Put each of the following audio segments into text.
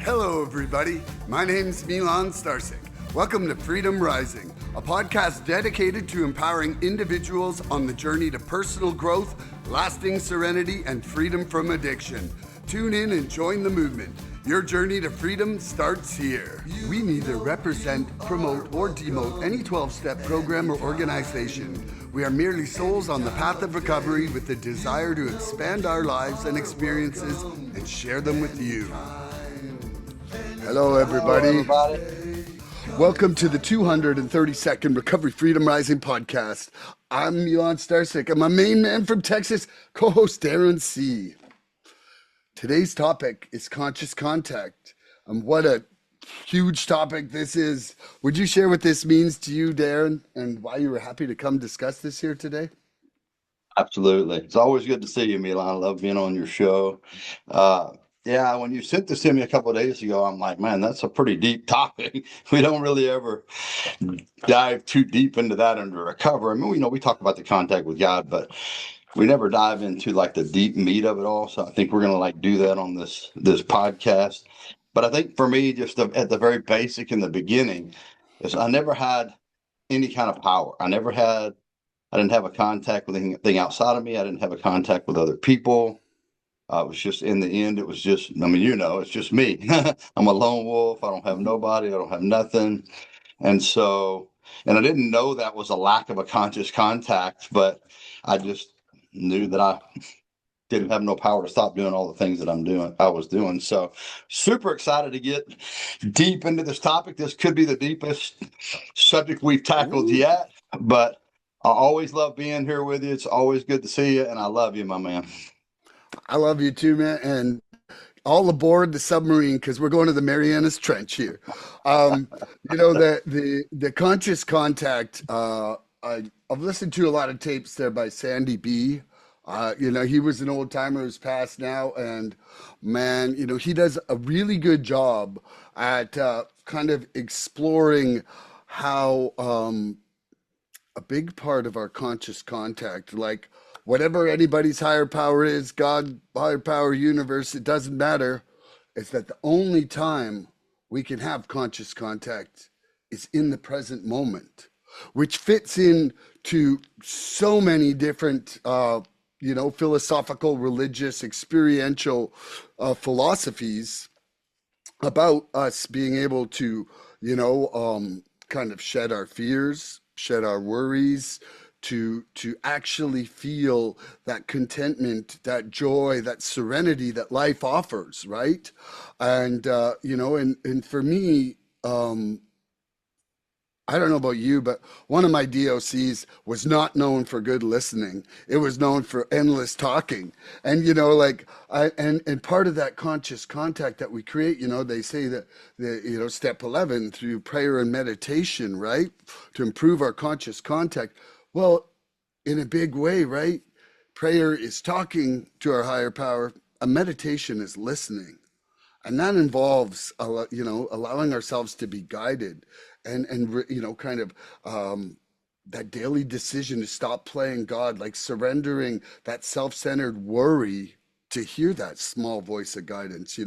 Hello, everybody. My name's Milan Starcic. Welcome to Freedom Rising, a podcast dedicated to empowering individuals on the journey to personal growth, lasting serenity, and freedom from addiction. Tune in and join the movement. Your journey to freedom starts here. We neither represent, promote, or demote any 12-step program or organization. We are merely souls on the path of recovery with the desire to expand our lives and experiences and share them with you. Hello, everybody. Hello, everybody. Welcome to the 232nd Recovery Freedom Rising podcast. I'm Milan Starcic, and my main man from Texas, co-host Darrin C. Today's topic is conscious contact, and what a huge topic this is. Would you share what this means to you, Darrin, and why you were happy to come discuss this here today? Absolutely. It's always good to see you, Milan. I love being on your show. Yeah, when you sent this to me a couple of days ago, I'm like, man, that's a pretty deep topic. We don't really ever dive too deep into that under recovery. I mean, we talk about the contact with God, but we never dive into like the deep meat of it all. So I think we're gonna do that on this podcast. But I think for me, just at the very basic in the beginning, is I never had any kind of power. I didn't have a contact with anything outside of me. I didn't have a contact with other people. It was just, in the end, it was just, it's just me. I'm a lone wolf. I don't have nobody. I don't have nothing. And so, and I didn't know that was a lack of a conscious contact, but I just knew that I didn't have no power to stop doing all the things that I was doing. So super excited to get deep into this topic. This could be the deepest subject we've tackled yet, but I always love being here with you. It's always good to see you, and I love you, my man. I love you too, man, and all aboard the submarine because we're going to the Marianas Trench here. The conscious contact. I've listened to a lot of tapes there by Sandy B. He was an old timer who's passed now, and man, he does a really good job at kind of exploring how a big part of our conscious contact, like whatever anybody's higher power is, God, higher power, universe, it doesn't matter. It's that the only time we can have conscious contact is in the present moment, which fits into so many different, philosophical, religious, experiential philosophies about us being able to, kind of shed our fears, shed our worries, to actually feel that contentment, that joy, that serenity that life offers, right? And and for me, I don't know about you, but one of my DOCs was not known for good listening. It was known for endless talking. And and part of that conscious contact that we create, they say that step 11 through prayer and meditation, right? To improve our conscious contact. Well, in a big way, right? Prayer is talking to our higher power. A meditation is listening. And that involves, allowing ourselves to be guided and that daily decision to stop playing God, like surrendering that self-centered worry to hear that small voice of guidance,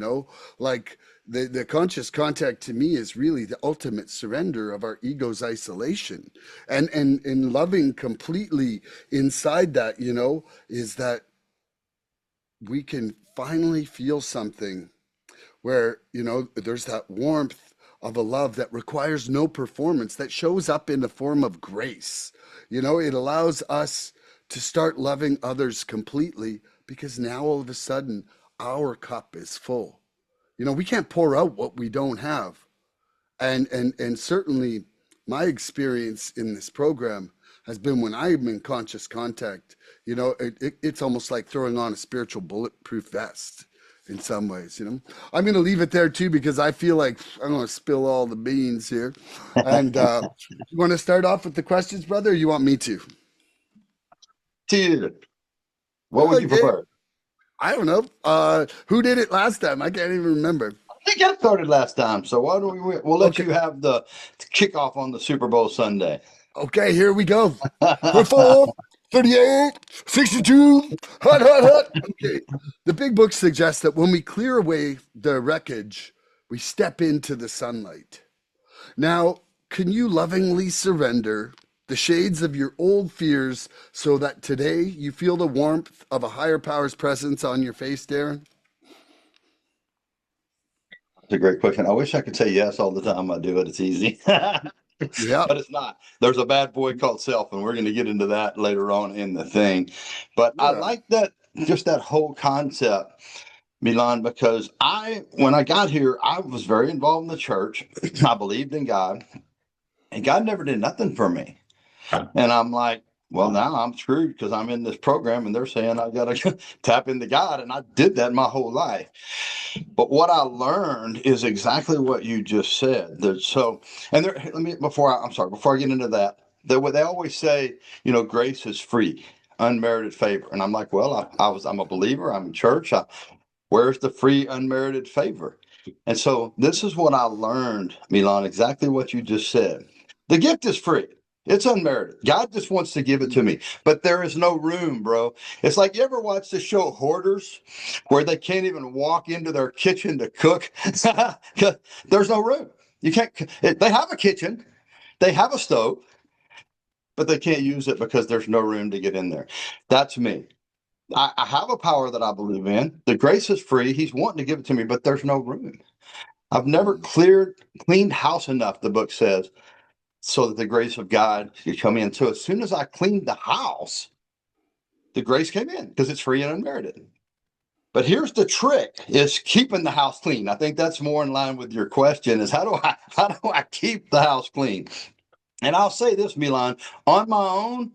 like the conscious contact to me is really the ultimate surrender of our ego's isolation and loving completely inside that, is that we can finally feel something where, there's that warmth of a love that requires no performance, that shows up in the form of grace. It allows us to start loving others completely because now all of a sudden our cup is full. We can't pour out what we don't have. And certainly my experience in this program has been when I'm in conscious contact, it's almost like throwing on a spiritual bulletproof vest in some ways. I'm going to leave it there too, because I feel like I'm going to spill all the beans here. And you want to start off with the questions, brother, or you want me to? Dude, what would you prefer? I don't know. Who did it last time? I can't even remember. I think I started last time, so why don't we'll let you have the kickoff on the Super Bowl Sunday. Okay, here we go. 44, 38, 62, hot. Okay. The big book suggests that when we clear away the wreckage, We step into the sunlight. Now, can you lovingly surrender the shades of your old fears so that today you feel the warmth of a higher power's presence on your face, Darrin? It's a great question. I wish I could say yes all the time. I do it. It's easy. Yep. But it's not. There's a bad boy called self, and we're going to get into that later on in the thing. But I Yeah. like that, just that whole concept, Milan, because when I got here, I was very involved in the church. I believed in God, and God never did nothing for me. And I'm like, well, now I'm screwed because I'm in this program and they're saying I got to tap into God. And I did that my whole life. But what I learned is exactly what you just said. So, and there, let me, I'm sorry, before I get into that, they always say, grace is free, unmerited favor. And I'm like, well, I'm a believer. I'm in church. Where's the free, unmerited favor? And so this is what I learned, Milan, exactly what you just said. The gift is free. It's unmerited. God just wants to give it to me, but there is no room, bro. It's like, you ever watch the show Hoarders, where they can't even walk into their kitchen to cook? There's no room. You can't. They have a kitchen, they have a stove, but they can't use it because there's no room to get in there. That's me. I have a power that I believe in. The grace is free. He's wanting to give it to me, but there's no room. I've never Mm. cleaned house enough, the book says, so that the grace of God could come in. So as soon as I cleaned the house, the grace came in because it's free and unmerited. But here's the trick: is keeping the house clean. I think that's more in line with your question: is how do I keep the house clean? And I'll say this, Milan, on my own,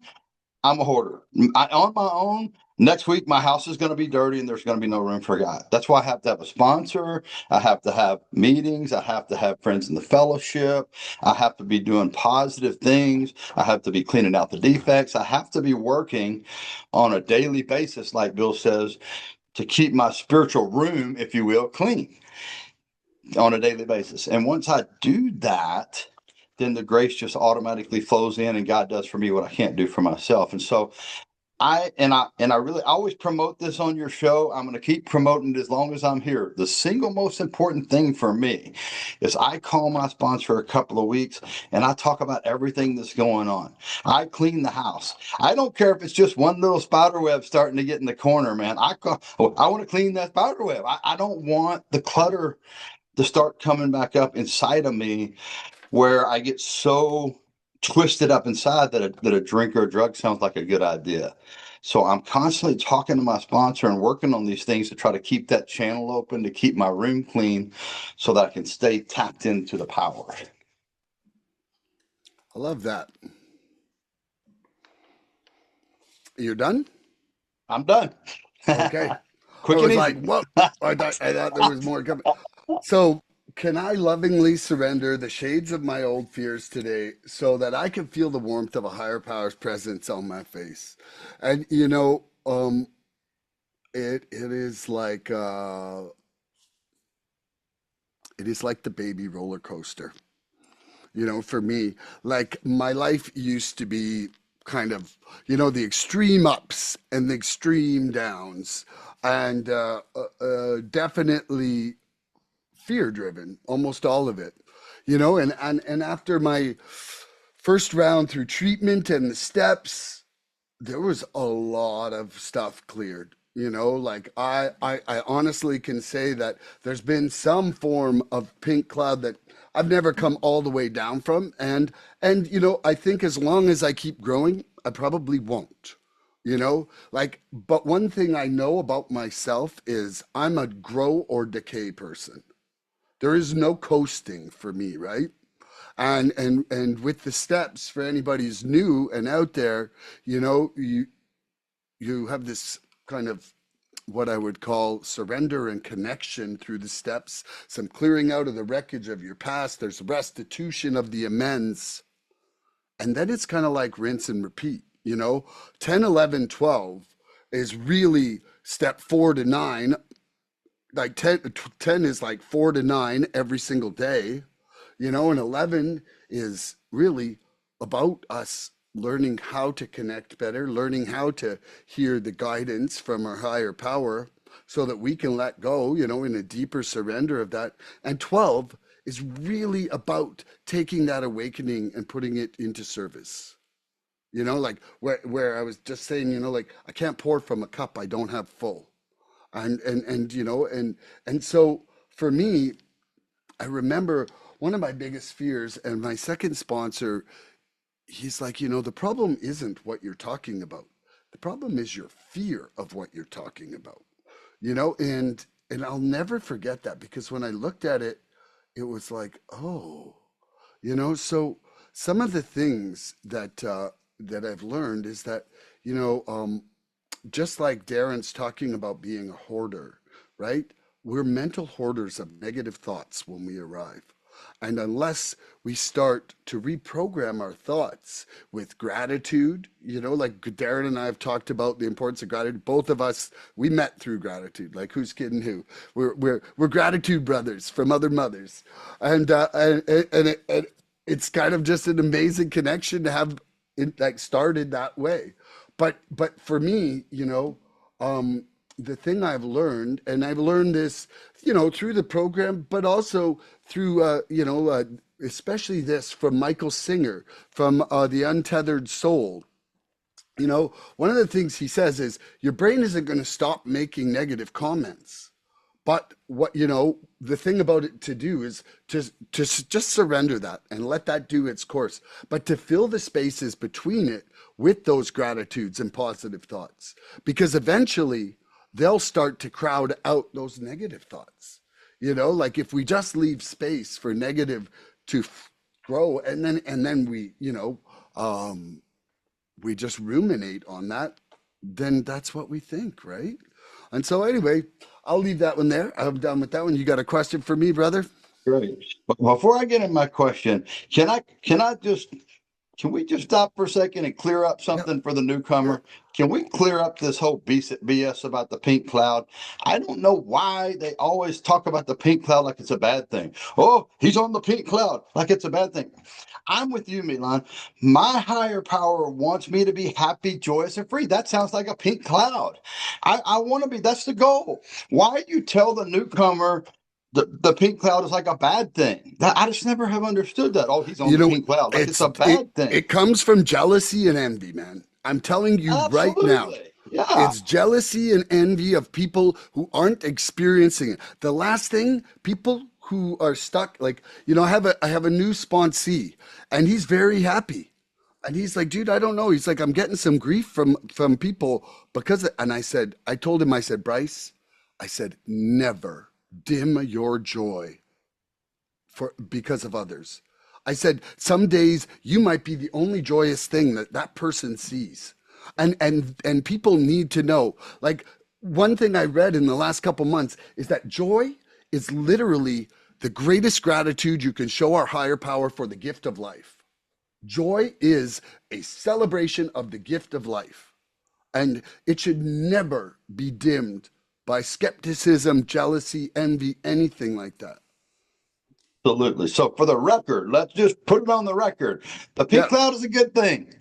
I'm a hoarder. On my own, next week my house is going to be dirty and there's going to be no room for God. That's why I have to have a sponsor. I have to have meetings. I have to have friends in the fellowship. I have to be doing positive things. I have to be cleaning out the defects. I have to be working on a daily basis, like Bill says, to keep my spiritual room, if you will, clean on a daily basis. And once I do that, then the grace just automatically flows in and God does for me what I can't do for myself. And so I really always promote this on your show. I'm going to keep promoting it as long as I'm here. The single most important thing for me is I call my sponsor a couple of weeks and I talk about everything that's going on. I clean the house. I don't care if it's just one little spider web starting to get in the corner, man. I want to clean that spider web. I don't want the clutter to start coming back up inside of me, where I get so twisted up inside that a drink or a drug sounds like a good idea. So I'm constantly talking to my sponsor and working on these things to try to keep that channel open, to keep my room clean so that I can stay tapped into the power. I love that. You're done? I'm done. Okay. I Quick and was like, easy. what? I thought there was more coming. So, can I lovingly surrender the shades of my old fears today so that I can feel the warmth of a higher power's presence on my face? And it is like the baby roller coaster. For me, like my life used to be kind of, the extreme ups and the extreme downs, and definitely fear driven, almost all of it. And after my first round through treatment and the steps, there was a lot of stuff cleared. Like I honestly can say that there's been some form of pink cloud that I've never come all the way down from. And I think as long as I keep growing, I probably won't. Like, but one thing I know about myself is I'm a grow or decay person. There is no coasting for me, right? And with the steps, for anybody who's new and out there, you have this kind of what I would call surrender and connection through the steps, some clearing out of the wreckage of your past. There's restitution of the amends. And then it's kind of like rinse and repeat, 10, 11, 12 is really step 4 to 9. Like 10 is like 4 to 9 every single day, and 11 is really about us learning how to connect better, learning how to hear the guidance from our higher power. so that we can let go, in a deeper surrender of that. And 12 is really about taking that awakening and putting it into service. Like where I was just saying, like I can't pour from a cup I don't have full. And so for me, I remember one of my biggest fears, and my second sponsor, he's like, the problem isn't what you're talking about. The problem is your fear of what you're talking about. And I'll never forget that, because when I looked at it, it was like, oh, so some of the things that I've learned is that, you know, um, just like Darren's talking about being a hoarder, right? We're mental hoarders of negative thoughts when we arrive. And unless we start to reprogram our thoughts with gratitude, like Darren and I have talked about the importance of gratitude. Both of us, we met through gratitude. Like who's kidding who? We're gratitude brothers from other mothers, and it's kind of just an amazing connection to have it like started that way. But for me, the thing I've learned, and I've learned this, through the program, but also through, especially this from Michael Singer from The Untethered Soul. One of the things he says is your brain isn't going to stop making negative comments. But the thing about it to do is just surrender that and let that do its course. But to fill the spaces between it with those gratitudes and positive thoughts, because eventually they'll start to crowd out those negative thoughts. Like if we just leave space for negative to grow, and then we just ruminate on that, then that's what we think, right? And so anyway, I'll leave that one there. I'm done with that one. You got a question for me, brother? Great. But before I get in my question, can we just stop for a second and clear up Yeah, something for the yeah. newcomer? Can we clear up this whole BS about the pink cloud? I don't know why they always talk about the pink cloud like it's a bad thing. Oh, he's on the pink cloud like it's a bad thing. I'm with you, Milan. My higher power wants me to be happy, joyous, and free. That sounds like a pink cloud. I want to be, that's the goal. Why do you tell the newcomer the pink cloud is like a bad thing? I just never have understood that. Oh, he's on You the know, pink cloud like it's it's a it bad thing. it comes from jealousy and envy, man. I'm telling you right now. Absolutely. Yeah. It's jealousy and envy of people who aren't experiencing it. The last thing, people who are stuck, like, I have a new sponsee, and he's very happy. And he's like, dude, I don't know. He's like, I'm getting some grief from people and I told him, I said, Bryce, I said, never dim your joy for because of others. I said, some days you might be the only joyous thing that person sees. And people need to know. Like one thing I read in the last couple months is that joy is literally the greatest gratitude you can show our higher power for the gift of life. Joy is a celebration of the gift of life, and it should never be dimmed by skepticism, jealousy, envy, anything like that. Absolutely. So for the record, let's just put it on the record. The pink Yeah, cloud is a good thing,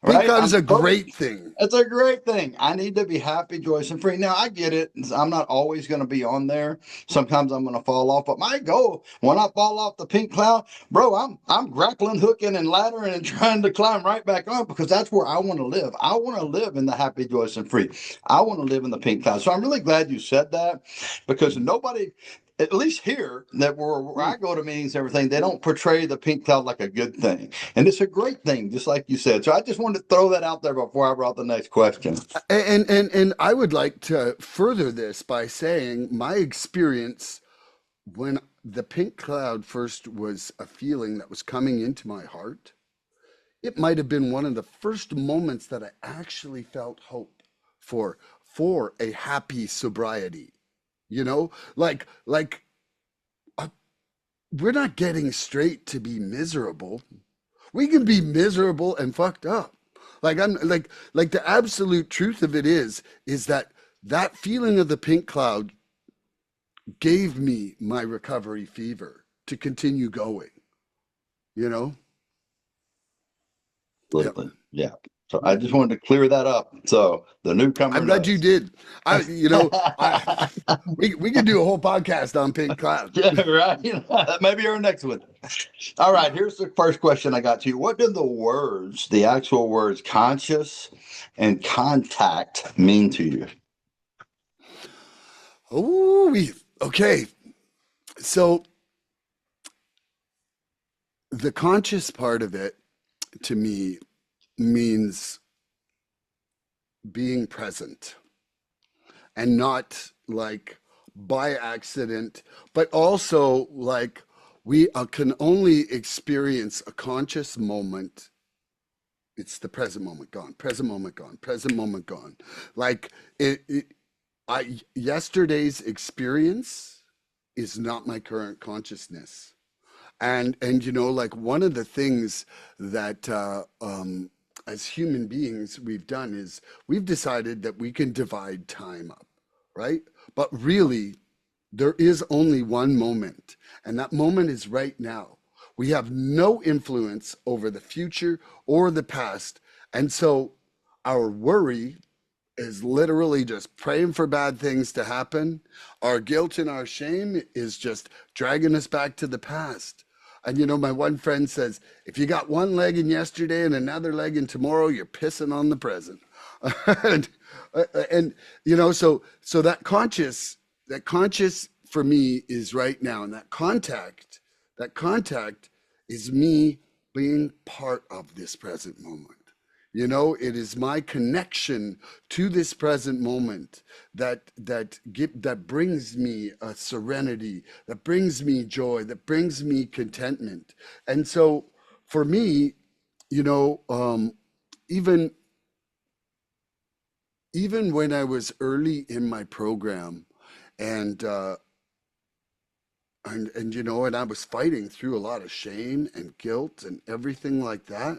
pink right? cloud is a great thing. It's a great thing. I need to be happy, joyous, and free. Now I get it. I'm not always going to be on there. Sometimes I'm going to fall off. But my goal, when I fall off the pink cloud, bro, I'm grappling, hooking, and laddering and trying to climb right back up, because that's where I want to live. I want to live in the happy, joyous, and free. I want to live in the pink cloud. So I'm really glad you said that, because nobody, at least here, that where Mm. I go to meetings, everything, they don't portray the pink cloud like a good thing, and it's a great thing, just like you said. So I just wanted to throw that out there before I brought the next question. And I would like to further this by saying my experience when the pink cloud first was a feeling that was coming into my heart, it might have been one of the first moments that I actually felt hope for for a happy sobriety. Like we're not getting straight to be miserable. We can be miserable and fucked up. Like the absolute truth of it is that feeling of the pink cloud gave me my recovery fever to continue going, you know? Yep. Absolutely. Yeah. So I just wanted to clear that up. So the newcomer I'm glad you knows. did. We could do a whole podcast on pink cloud. Yeah, right. Maybe our next one. All right, Yeah. here's the first question I got to you. What do the actual words conscious and contact mean to you? Oh, okay. So the conscious part of it to me means being present and not like by accident, but also like we can only experience a conscious moment. It's the present moment gone, present moment gone, present moment gone. Like yesterday's experience is not my current consciousness. And like one of the things that as human beings we've done is we've decided that we can divide time up, right? But really, there is only one moment, and that moment is right now. We have no influence over the future or the past. And so our worry is literally just praying for bad things to happen. Our guilt and our shame is just dragging us back to the past. And my one friend says, if you got one leg in yesterday and another leg in tomorrow, you're pissing on the present. and, so that conscious for me is right now. And that contact is me being part of this present moment. It is my connection to this present moment that brings me a serenity, that brings me joy, that brings me contentment. And so, for me, even even when I was early in my program, and and I was fighting through a lot of shame and guilt and everything like that.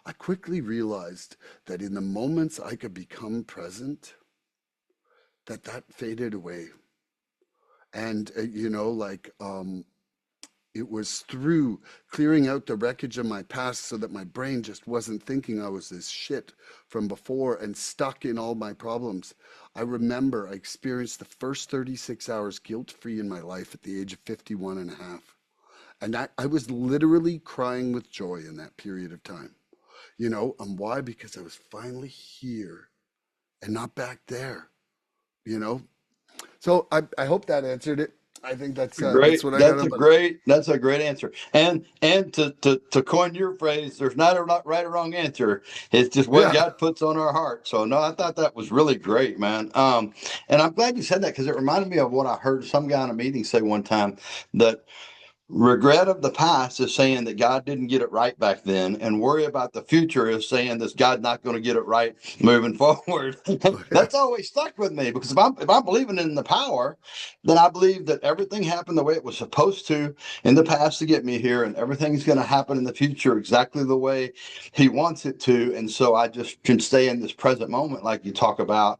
I quickly realized that in the moments I could become present, that faded away. And, it was through clearing out the wreckage of my past so that my brain just wasn't thinking I was this shit from before and stuck in all my problems. I remember I experienced the first 36 hours guilt free in my life at the age of 51 and a half. And I was literally crying with joy in that period of time. And why? Because I was finally here and not back there, you know? So I hope that answered it. I think that's Great. what I got on. But That's a great answer. And to coin your phrase, there's not a right or wrong answer. It's just what yeah, God puts on our heart. So no, I thought that was really great, man. And I'm glad you said that because it reminded me of what I heard some guy in a meeting say one time, that regret of the past is saying that God didn't get it right back then, and worry about the future is saying that God's not going to get it right moving forward. That's always stuck with me because if I'm believing in the power, then I believe that everything happened the way it was supposed to in the past to get me here, and everything's going to happen in the future exactly the way He wants it to. And so I just can stay in this present moment, like you talk about.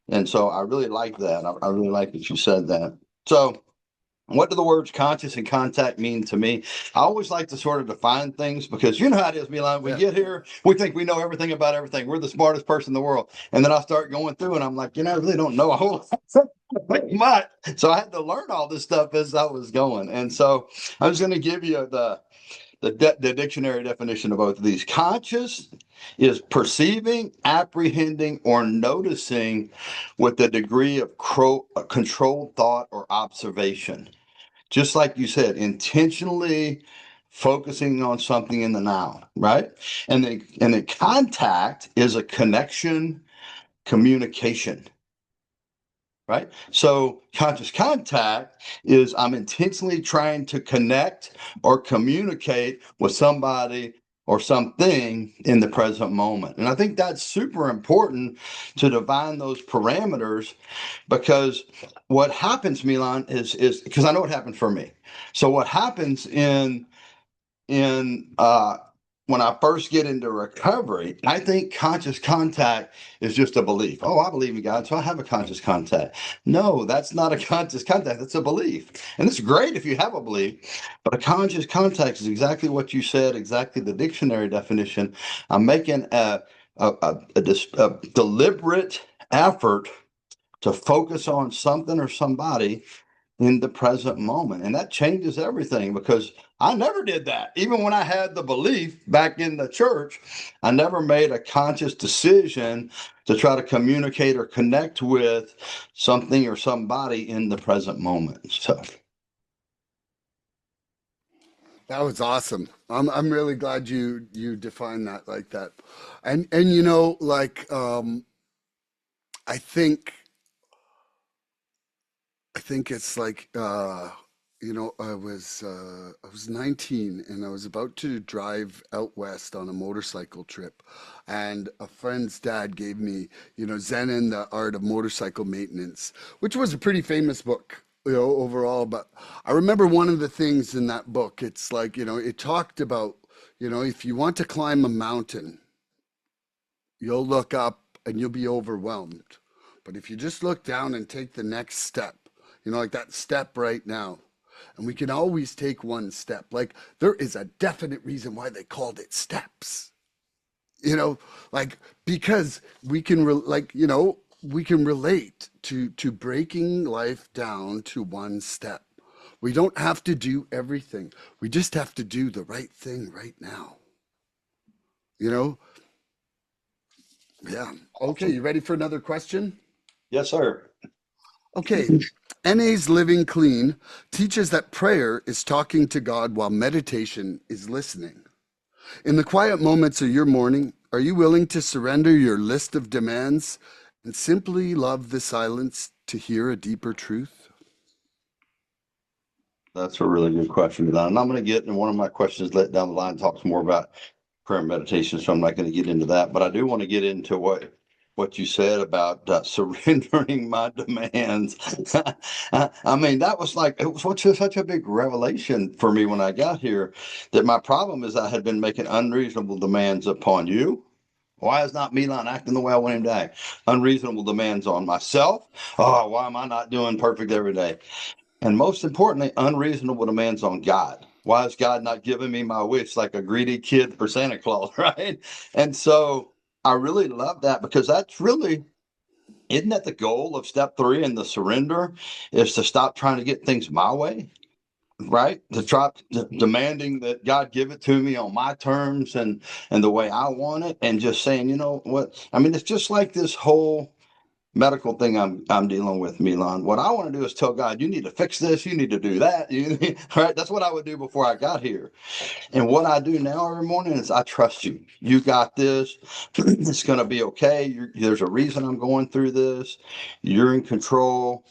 And so I really like that. I really like that you said that. So what do the words conscious and contact mean to me? I always like to sort of define things because you know how it is, Milan. We yeah. get here, we think we know everything about everything. We're the smartest person in the world. And then I start going through and I'm like, I really don't know a whole lot much. So I had to learn all this stuff as I was going. And so I'm just going to give you the dictionary definition of both of these. Conscious is perceiving, apprehending, or noticing with a degree of controlled thought or observation, just like you said, intentionally focusing on something in the now, right? And the contact is a connection, communication, right? So conscious contact is I'm intentionally trying to connect or communicate with somebody or something in the present moment. And I think that's super important to define those parameters, because what happens, Milan, is because I know what happened for me. So what happens in when I first get into recovery, I think conscious contact is just a belief. Oh, I believe in God, so I have a conscious contact. No, that's not a conscious contact. That's a belief. And it's great if you have a belief, but a conscious contact is exactly what you said, exactly the dictionary definition. I'm making a deliberate effort to focus on something or somebody in the present moment. And that changes everything because I never did that. Even when I had the belief back in the church, I never made a conscious decision to try to communicate or connect with something or somebody in the present moment. So That was awesome. I'm really glad you defined that like that. And you know, like I think I think it's like you know, I was 19 and I was about to drive out west on a motorcycle trip, and a friend's dad gave me, you know, Zen and the Art of Motorcycle Maintenance, which was a pretty famous book, you know, overall. But I remember one of the things in that book, it's like, you know, it talked about, you know, if you want to climb a mountain, you'll look up and you'll be overwhelmed. But if you just look down and take the next step, you know, like that step right now, and we can always take one step. Like there is a definite reason why they called it steps, you know, like because we can, like, you know, we can relate to breaking life down to one step. We don't have to do everything. We just have to do the right thing right now, you know? Yeah. Okay, awesome. you ready for another question? Yes, sir. Okay. NA's Living Clean teaches that prayer is talking to God while meditation is listening. In the quiet moments of your morning, are you willing to surrender your list of demands and simply love the silence to hear a deeper truth? That's a really good question. And I'm going to get in one of my questions let down the line talks more about prayer and meditation, so I'm not going to get into that. But I do want to get into what you said about surrendering my demands. I mean, that was like it was such a big revelation for me when I got here. That my problem is I had been making unreasonable demands upon you. Why is not Milan acting the way I want him to act? Unreasonable demands on myself. Oh, why am I not doing perfect every day? And most importantly, unreasonable demands on God. Why is God not giving me my wish like a greedy kid for Santa Claus, right? And so I really love that because that's really, isn't that the goal of step three in the surrender is to stop trying to get things my way, right? To try demanding that God give it to me on my terms and the way I want it, and just saying, you know what? I mean, it's just like this whole medical thing I'm dealing with, Milan. What I want to do is tell God, you need to fix this, you need to do that. Right? That's what I would do before I got here. And what I do now every morning is I trust you. You got this. It's going to be okay. There's a reason I'm going through this. You're in control.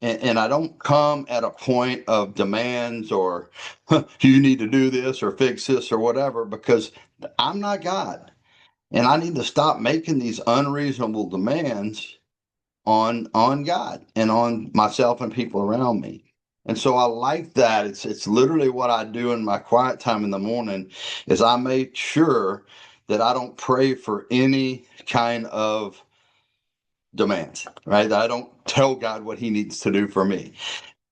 And I don't come at a point of demands or you need to do this or fix this or whatever, because I'm not God. And I need to stop making these unreasonable demands on God and on myself and people around me. And so I like that. It's literally what I do in my quiet time in the morning is I make sure that I don't pray for any kind of demands, right? That I don't tell God what he needs to do for me.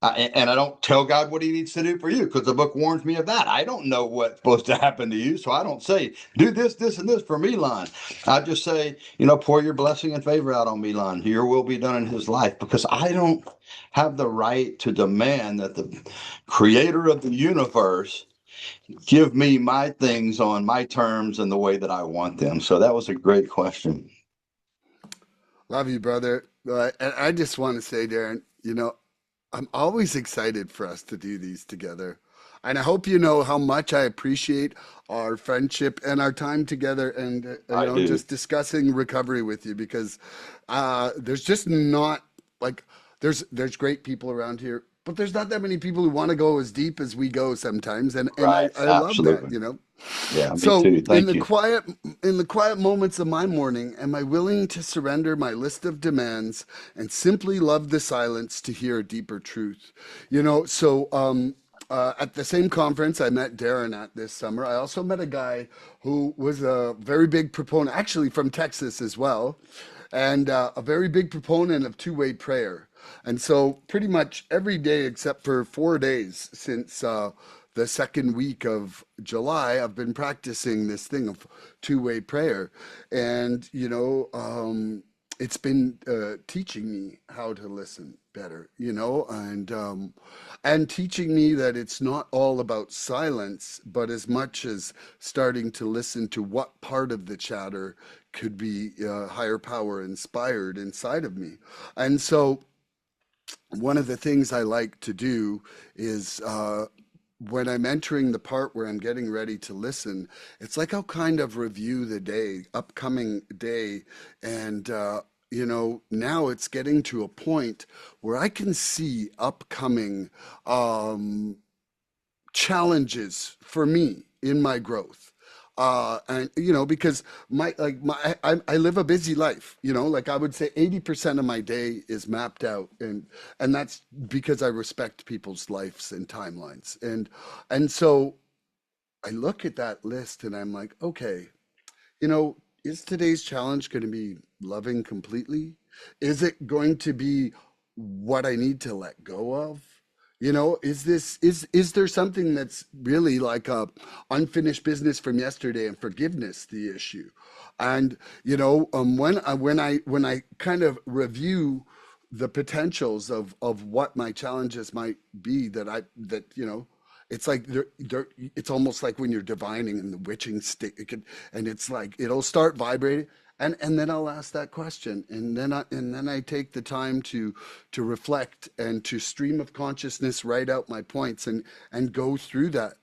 And I don't tell God what he needs to do for you because the book warns me of that. I don't know what's supposed to happen to you. So I don't say, do this, this, and this for Milan. I just say, you know, pour your blessing and favor out on Milan. Your will be done in his life, because I don't have the right to demand that the creator of the universe give me my things on my terms and the way that I want them. So that was a great question. Love you, brother. And I just want to say, Darren, you know, I'm always excited for us to do these together. And I hope you know how much I appreciate our friendship and our time together and, you I know, do. just discussing recovery with you because there's just not like there's great people around here, but there's not that many people who want to go as deep as we go sometimes. And Right. I love that, Absolutely. you know. Yeah, me So too. Thank you. in the quiet moments of my morning, am I willing to surrender my list of demands and simply love the silence to hear a deeper truth? You know, so At the same conference I met Darrin at this summer, I also met a guy who was a very big proponent, actually from Texas as well, and a very big proponent of two-way prayer. And so, pretty much every day except for 4 days since the second week of July, I've been practicing this thing of two-way prayer. And, it's been teaching me how to listen better, and teaching me that it's not all about silence, but as much as starting to listen to what part of the chatter could be higher power inspired inside of me. And so, one of the things I like to do is when I'm entering the part where I'm getting ready to listen, it's like I'll kind of review the day, upcoming day, and now it's getting to a point where I can see upcoming um, challenges for me in my growth. And because I live a busy life, like I would say 80% of my day is mapped out, and that's because I respect people's lives and timelines. And so I look at that list and I'm like, okay, is today's challenge going to be loving completely? Is it going to be what I need to let go of? Is there something that's really like a unfinished business from yesterday and forgiveness the issue? And when I kind of review the potentials of what my challenges might be, it's like it's almost like when you're divining in the witching stick, and it's like it'll start vibrating, and then I'll ask that question, and then I take the time to reflect and to stream of consciousness, write out my points, and go through that.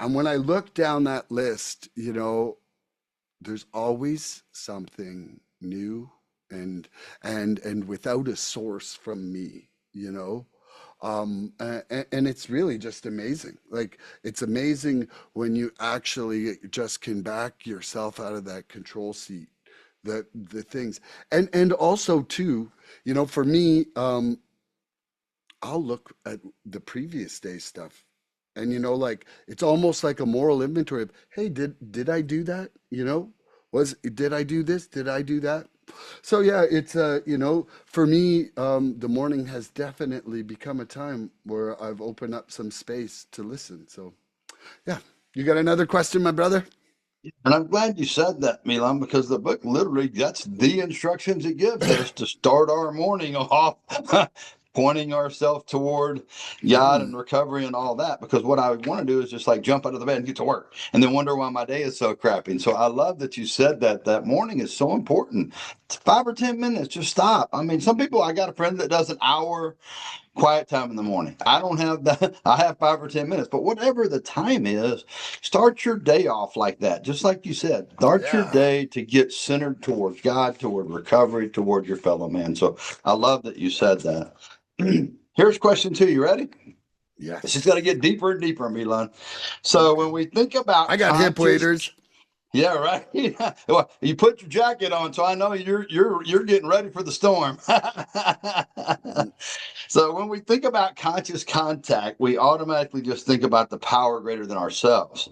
And when I look down that list, there's always something new, and without a source from me, and it's really just amazing. Like, it's amazing when you actually just can back yourself out of that control seat, the things. And also too, for me, I'll look at the previous day stuff, and like it's almost like a moral inventory of, hey, did I do that? Did I do this? Did I do that? So yeah, it's for me, the morning has definitely become a time where I've opened up some space to listen. So yeah, you got another question, my brother? And I'm glad you said that, Milan, because the book literally, that's the instructions it gives us to start our morning off, pointing ourselves toward God Mm, and recovery and all that. Because what I want to do is just like jump out of the bed and get to work and then wonder why my day is so crappy. And so I love that you said that morning is so important. It's 5 or 10 minutes, just stop. I mean, some people, I got a friend that does an hour quiet time in the morning. I don't have that. I have 5 or 10 minutes, but whatever the time is, start your day off like that. Just like you said, start your yeah. day to get centered towards God, toward recovery, toward your fellow man. So I love that you said that. Here's question two. You ready? It's just Yes. going to get deeper and deeper, Milan. So Okay. when we think about I got hip conscious, waders. yeah, right. Well, you put your jacket on, so I know you're getting ready for the storm. Mm, So when we think about conscious contact, we automatically just think about the power greater than ourselves.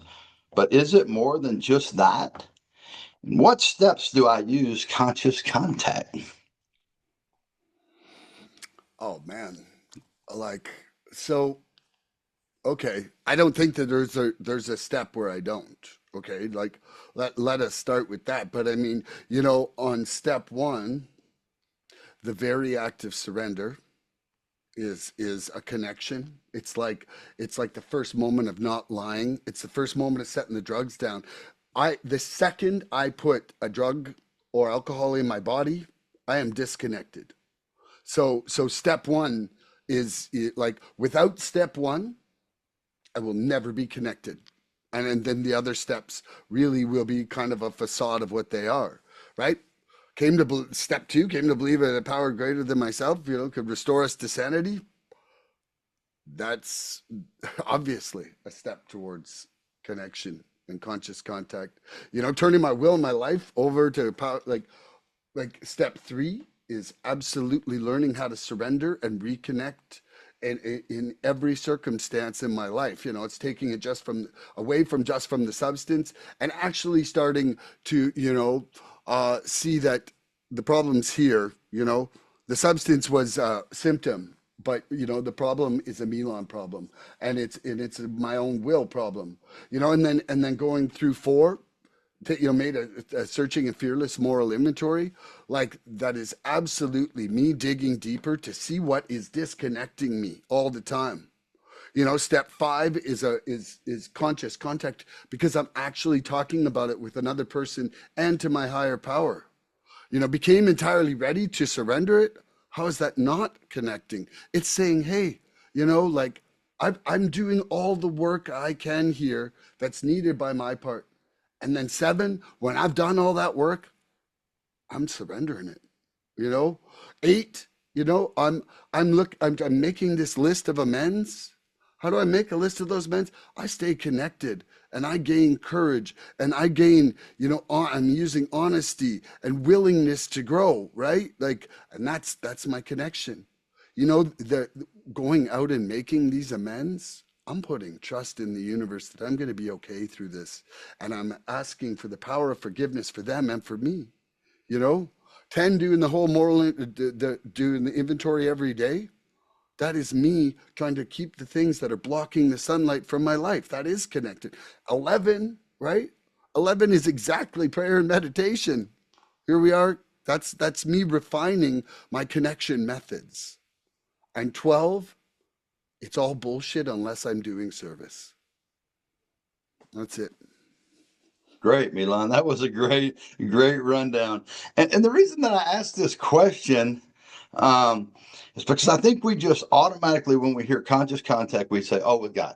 But is it more than just that? What steps do I use conscious contact? oh man. Like, so okay, I don't think that there's a step where I don't. Okay, like, let us start with that. But I mean, on step one, the very act of surrender is a connection. It's like the first moment of not lying. It's the first moment of setting the drugs down. The second I put a drug or alcohol in my body, I am disconnected. So step one is, like, without step one, I will never be connected. And then the other steps really will be kind of a facade of what they are, right? Step two, came to believe in a power greater than myself, could restore us to sanity. That's obviously a step towards connection and conscious contact. Turning my will and my life over to power, like step three is absolutely learning how to surrender and reconnect in every circumstance in my life. You know, it's taking it just from away from just from the substance and actually starting to, see that the problem's here. The substance was a symptom, but the problem is a Milan problem, and it's my own will problem. And then going through four, made a searching and fearless moral inventory. Like, that is absolutely me digging deeper to see what is disconnecting me all the time. Step five is conscious contact, because I'm actually talking about it with another person and to my higher power. Became entirely ready to surrender it. How is that not connecting? It's saying, hey, like, I'm doing all the work I can here that's needed by my part. And then seven, when I've done all that work, I'm surrendering it. You know, eight, I'm making this list of amends. How do I make a list of those amends? I stay connected and I gain courage and I gain, I'm using honesty and willingness to grow, right? Like, and that's my connection. The going out and making these amends, I'm putting trust in the universe that I'm going to be okay through this. And I'm asking for the power of forgiveness for them and for me. You know, 10, doing the whole doing the inventory every day. That is me trying to keep the things that are blocking the sunlight from my life. That is connected. 11, right? 11 is exactly prayer and meditation. Here we are. That's me refining my connection methods. And 12, it's all bullshit unless I'm doing service. That's it. Great, Milan. That was a great rundown. And the reason that I asked this question is because I think we just automatically, when we hear conscious contact, we say, oh, with God.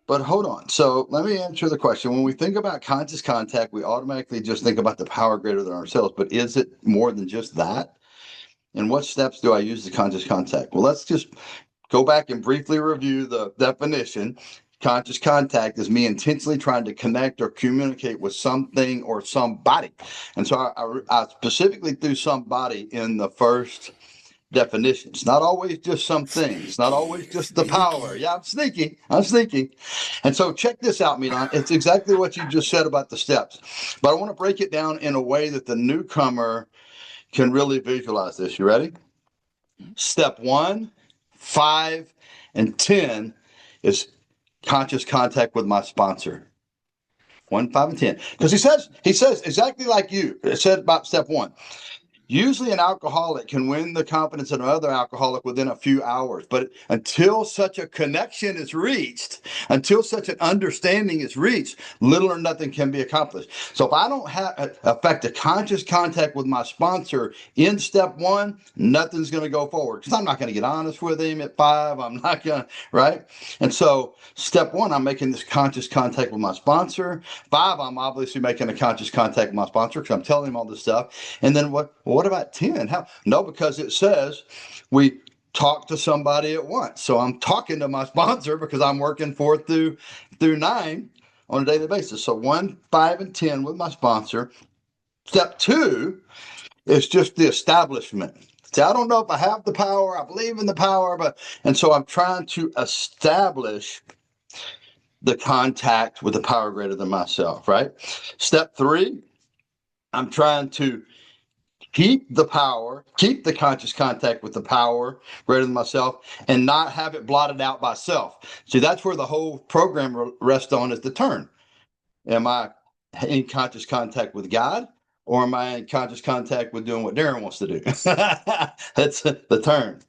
But hold on. So let me answer the question. When we think about conscious contact, we automatically just think about the power greater than ourselves. But is it more than just that? And what steps do I use to conscious contact? Well, let's just go back and briefly review the definition. Conscious contact is me intentionally trying to connect or communicate with something or somebody. And so I specifically threw somebody in the first definition. It's not always just something. It's not always just the power. Sneaky. Yeah, I'm sneaking. I'm sneaking. And so check this out, Milan. It's exactly what you just said about the steps. But I want to break it down in a way that the newcomer can really visualize this. You ready? Step 1, 5, and 10 is conscious contact with my sponsor. 1, 5, and 10. Because he says exactly like you. It said about step 1. Usually an alcoholic can win the confidence of another alcoholic within a few hours, but until such a connection is reached, until such an understanding is reached, little or nothing can be accomplished. So if I don't have affect a conscious contact with my sponsor in step 1, nothing's going to go forward, because I'm not going to get honest with him at 5. I'm not going to, right? And so step 1, I'm making this conscious contact with my sponsor. 5, I'm obviously making a conscious contact with my sponsor because I'm telling him all this stuff. And then what about 10? How? No, because it says we talk to somebody at once. So I'm talking to my sponsor because I'm working 4 through 9 on a daily basis. So 1, 5, and 10 with my sponsor. Step 2 is just the establishment. See, I don't know if I have the power. I believe in the power, and so I'm trying to establish the contact with the power greater than myself, right? Step 3, I'm trying to keep the power, keep the conscious contact with the power greater than myself, and not have it blotted out by self. See, that's where the whole program rests on, is the turn. Am I in conscious contact with God, or am I in conscious contact with doing what Darrin wants to do? That's the turn.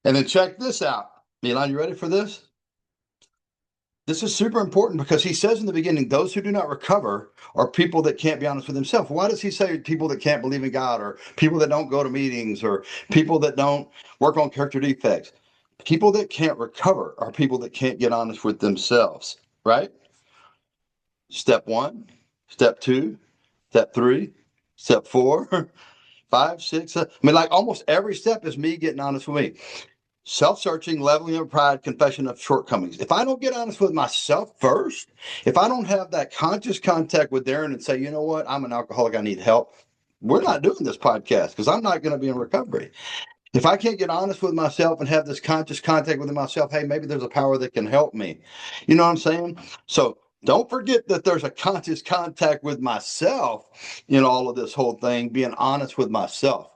And then check this out. Milan, you ready for this? This is super important because he says in the beginning, those who do not recover are people that can't be honest with themselves. Why does he say people that can't believe in God, or people that don't go to meetings, or people that don't work on character defects? People that can't recover are people that can't get honest with themselves, right? Step 1, step 2, step 3, step 4, 5, 6. I mean, like, almost every step is me getting honest with me. Self-searching, leveling of pride, confession of shortcomings. If I don't get honest with myself first, if I don't have that conscious contact with Darrin and say, you know what, I'm an alcoholic, I need help, we're not doing this podcast, because I'm not going to be in recovery. If I can't get honest with myself and have this conscious contact with myself, hey, maybe there's a power that can help me. You know what I'm saying? So don't forget that there's a conscious contact with myself in all of this whole thing, being honest with myself.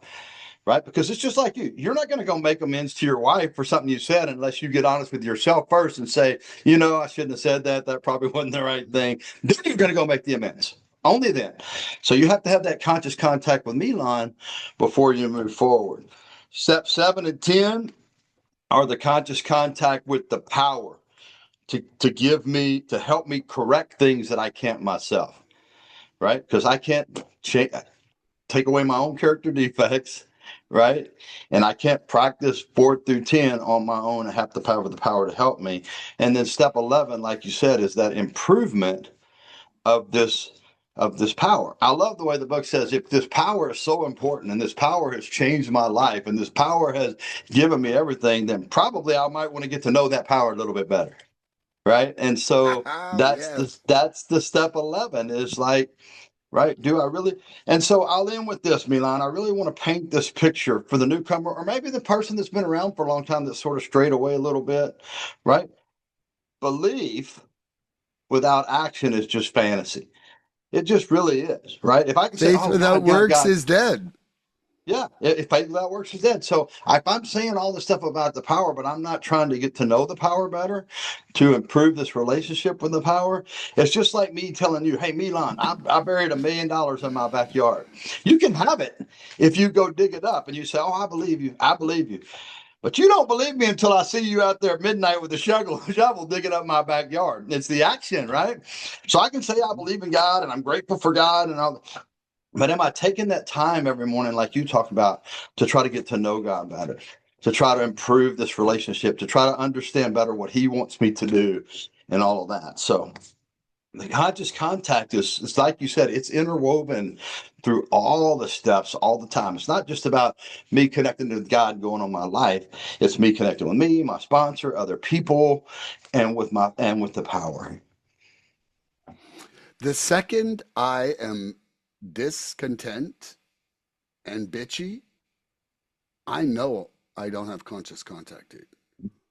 Right? Because it's just like you're not going to go make amends to your wife for something you said unless you get honest with yourself first and say, I shouldn't have said that. That probably wasn't the right thing. Then you're going to go make the amends. Only then. So you have to have that conscious contact with Milan before you move forward. Step 7 and 10 are the conscious contact with the power to help me correct things that I can't myself. Right? Because I can't take away my own character defects, right? And I can't practice 4 through 10 on my own. I have to have the power to help me. And then step 11, like you said, is that improvement of this power. I love the way the book says, if this power is so important and this power has changed my life and this power has given me everything, then probably I might want to get to know that power a little bit better. Right. And so Yes. that's the step 11 is like, right? Do I really? And so I'll end with this, Milan. I really want to paint this picture for the newcomer, or maybe the person that's been around for a long time that's sort of strayed away a little bit, right? Belief without action is just fantasy. It just really is, right? If I can say, Faith "Oh without God, God, works God," is dead. yeah, if faith without works is dead. So if I'm saying all this stuff about the power, but I'm not trying to get to know the power better, to improve this relationship with the power, it's just like me telling you, hey, Milan, I buried $1 million in my backyard. You can have it if you go dig it up and you say, oh, I believe you. I believe you. But you don't believe me until I see you out there at midnight with a shovel digging up my backyard. It's the action, right? So I can say I believe in God and I'm grateful for God and all. But am I taking that time every morning, like you talked about, to try to get to know God better, to try to improve this relationship, to try to understand better what He wants me to do and all of that? So the conscious contact is, it's like you said, it's interwoven through all the steps all the time. It's not just about me connecting with God going on my life. It's me connecting with me, my sponsor, other people, and with the power. The second I am discontent and bitchy, I know I don't have conscious contact, dude.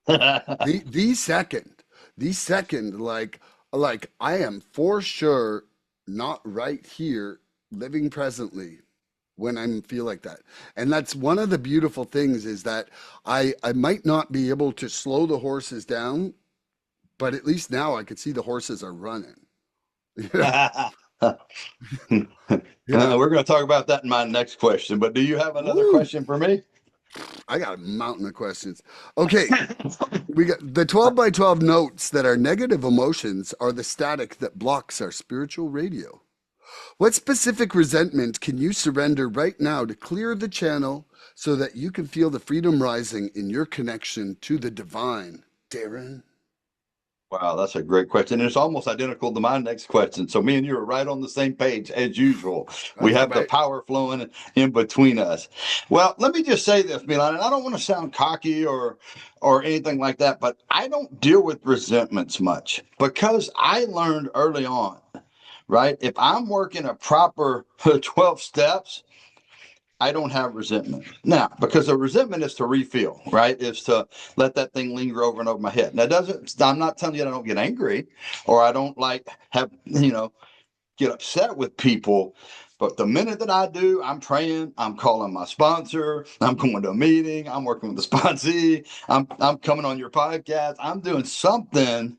The the second, the second, like I am for sure not right here living presently when I feel like that. And that's one of the beautiful things is that I might not be able to slow the horses down, but at least now I can see the horses are running. You know, We're going to talk about that in my next question. But do you have another woo! question for me? I got a mountain of questions. Okay, we got the 12 by 12 notes that are negative emotions are the static that blocks our spiritual radio. What specific resentment can you surrender right now to clear the channel so that you can feel the freedom rising in your connection to the divine? Darrin? Wow, that's a great question. And it's almost identical to my next question. So me and you are right on the same page as usual. We That's have the right. power flowing in between us. Well, let me just say this, Milan, and I don't want to sound cocky or anything like that, but I don't deal with resentments much because I learned early on, right? If I'm working a proper 12 steps, I don't have resentment now because a resentment is to refill, right? Is to let that thing linger over and over my head. Now, doesn't I'm not telling you that I don't get angry or I don't like have get upset with people, but the minute that I do, I'm praying, I'm calling my sponsor, I'm going to a meeting, I'm working with the sponsee, I'm coming on your podcast, I'm doing something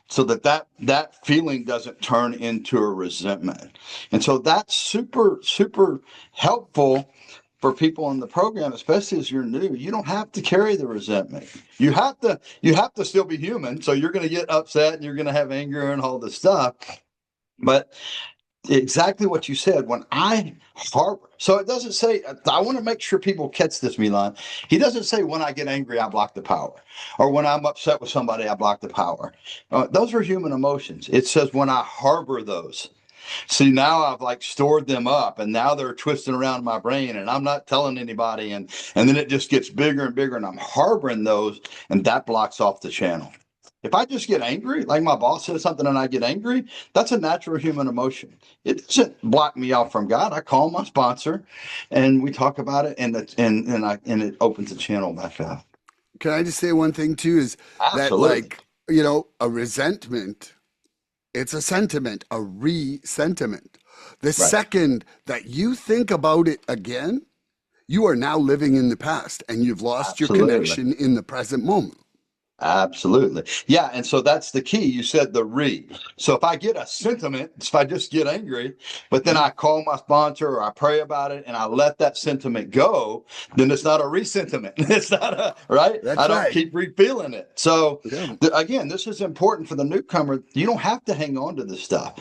so that feeling doesn't turn into a resentment. And so that's super helpful for people in the program, especially as you're new. You don't have to carry the resentment. You have to still be human. So you're going to get upset and you're going to have anger and all this stuff. But exactly what you said, when I harbor, so it doesn't say, I want to make sure people catch this, Milan. He doesn't say when I get angry I block the power, or when I'm upset with somebody I block the power. Those are human emotions. It says when I harbor those. See, now I've like stored them up and now they're twisting around my brain and I'm not telling anybody, and then it just gets bigger and bigger and I'm harboring those, and that blocks off the channel. If I just get angry, like my boss says something and I get angry, that's a natural human emotion. It doesn't block me off from God. I call my sponsor and we talk about it, and it opens a channel back up. Can I just say one thing too is that, Absolutely. like, a resentment, it's a sentiment, a re-sentiment. The Right. second that you think about it again, you are now living in the past and you've lost your Absolutely. connection in the present moment. Absolutely. Yeah. And so that's the key. You said the re. So if I get a sentiment, if I just get angry, but then Mhm. I call my sponsor or I pray about it and I let that sentiment go, then it's not a re-sentiment. It's not a, right? I That's don't right. keep refeeling it. So Yeah. again, this is important for the newcomer. You don't have to hang on to this stuff.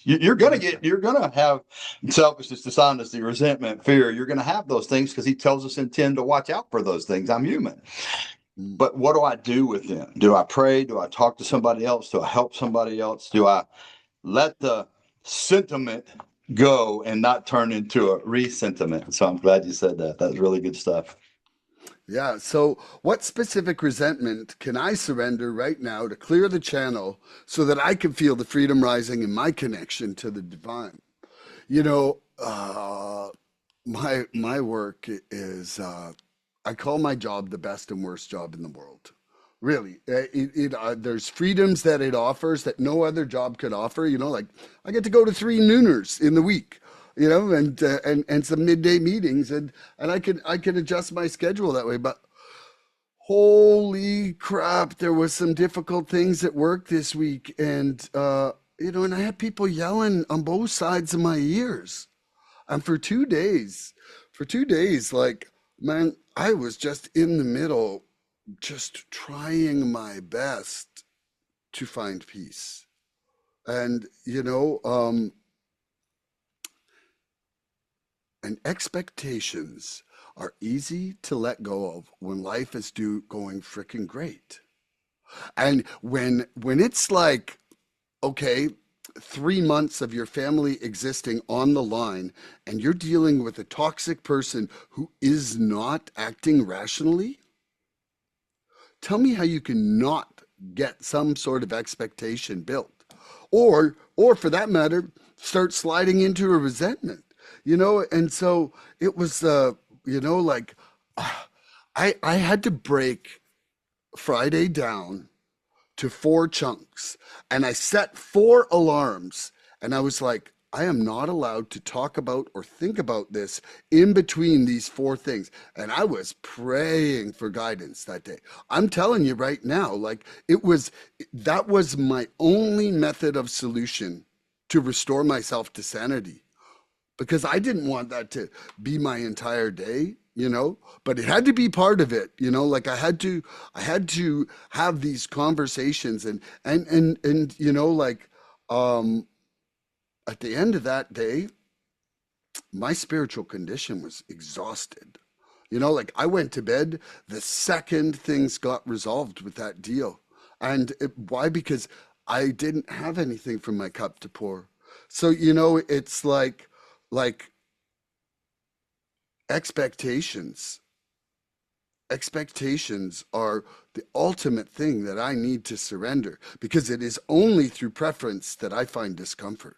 You're going to have selfishness, dishonesty, resentment, fear. You're going to have those things because he tells us in 10 to watch out for those things. I'm human. Mm. But what do I do with them? Do I pray? Do I talk to somebody else? Do I help somebody else? Do I let the sentiment go and not turn into a resentiment? So I'm glad you said that. That's really good stuff. Yeah. So, what specific resentment can I surrender right now to clear the channel so that I can feel the freedom rising in my connection to the divine? You know, my work is I call my job the best and worst job in the world. Really, there's freedoms that it offers that no other job could offer. Like I get to go to 3 nooners in the week. And some midday meetings, and I can adjust my schedule that way. But holy crap, there was some difficult things at work this week, and I had people yelling on both sides of my ears. And for 2 days, like, man, I was just in the middle, just trying my best to find peace. And expectations are easy to let go of when life is going freaking great. And when it's like, okay, 3 months of your family existing on the line, and you're dealing with a toxic person who is not acting rationally, tell me how you can not get some sort of expectation built, or for that matter, start sliding into a resentment. And so it was, like, I had to break Friday down to 4 chunks, and I set 4 alarms, and I was like, I am not allowed to talk about or think about this in between these 4 things. And I was praying for guidance that day. I'm telling you right now, like, that was my only method of solution to restore myself to sanity, because I didn't want that to be my entire day, but it had to be part of it. Like I had to have these conversations, and like, um at the end of that day, my spiritual condition was exhausted. Like I went to bed the second things got resolved with that deal. Why? Because I didn't have anything from my cup to pour. So, it's like expectations. Expectations are the ultimate thing that I need to surrender, because it is only through preference that I find discomfort.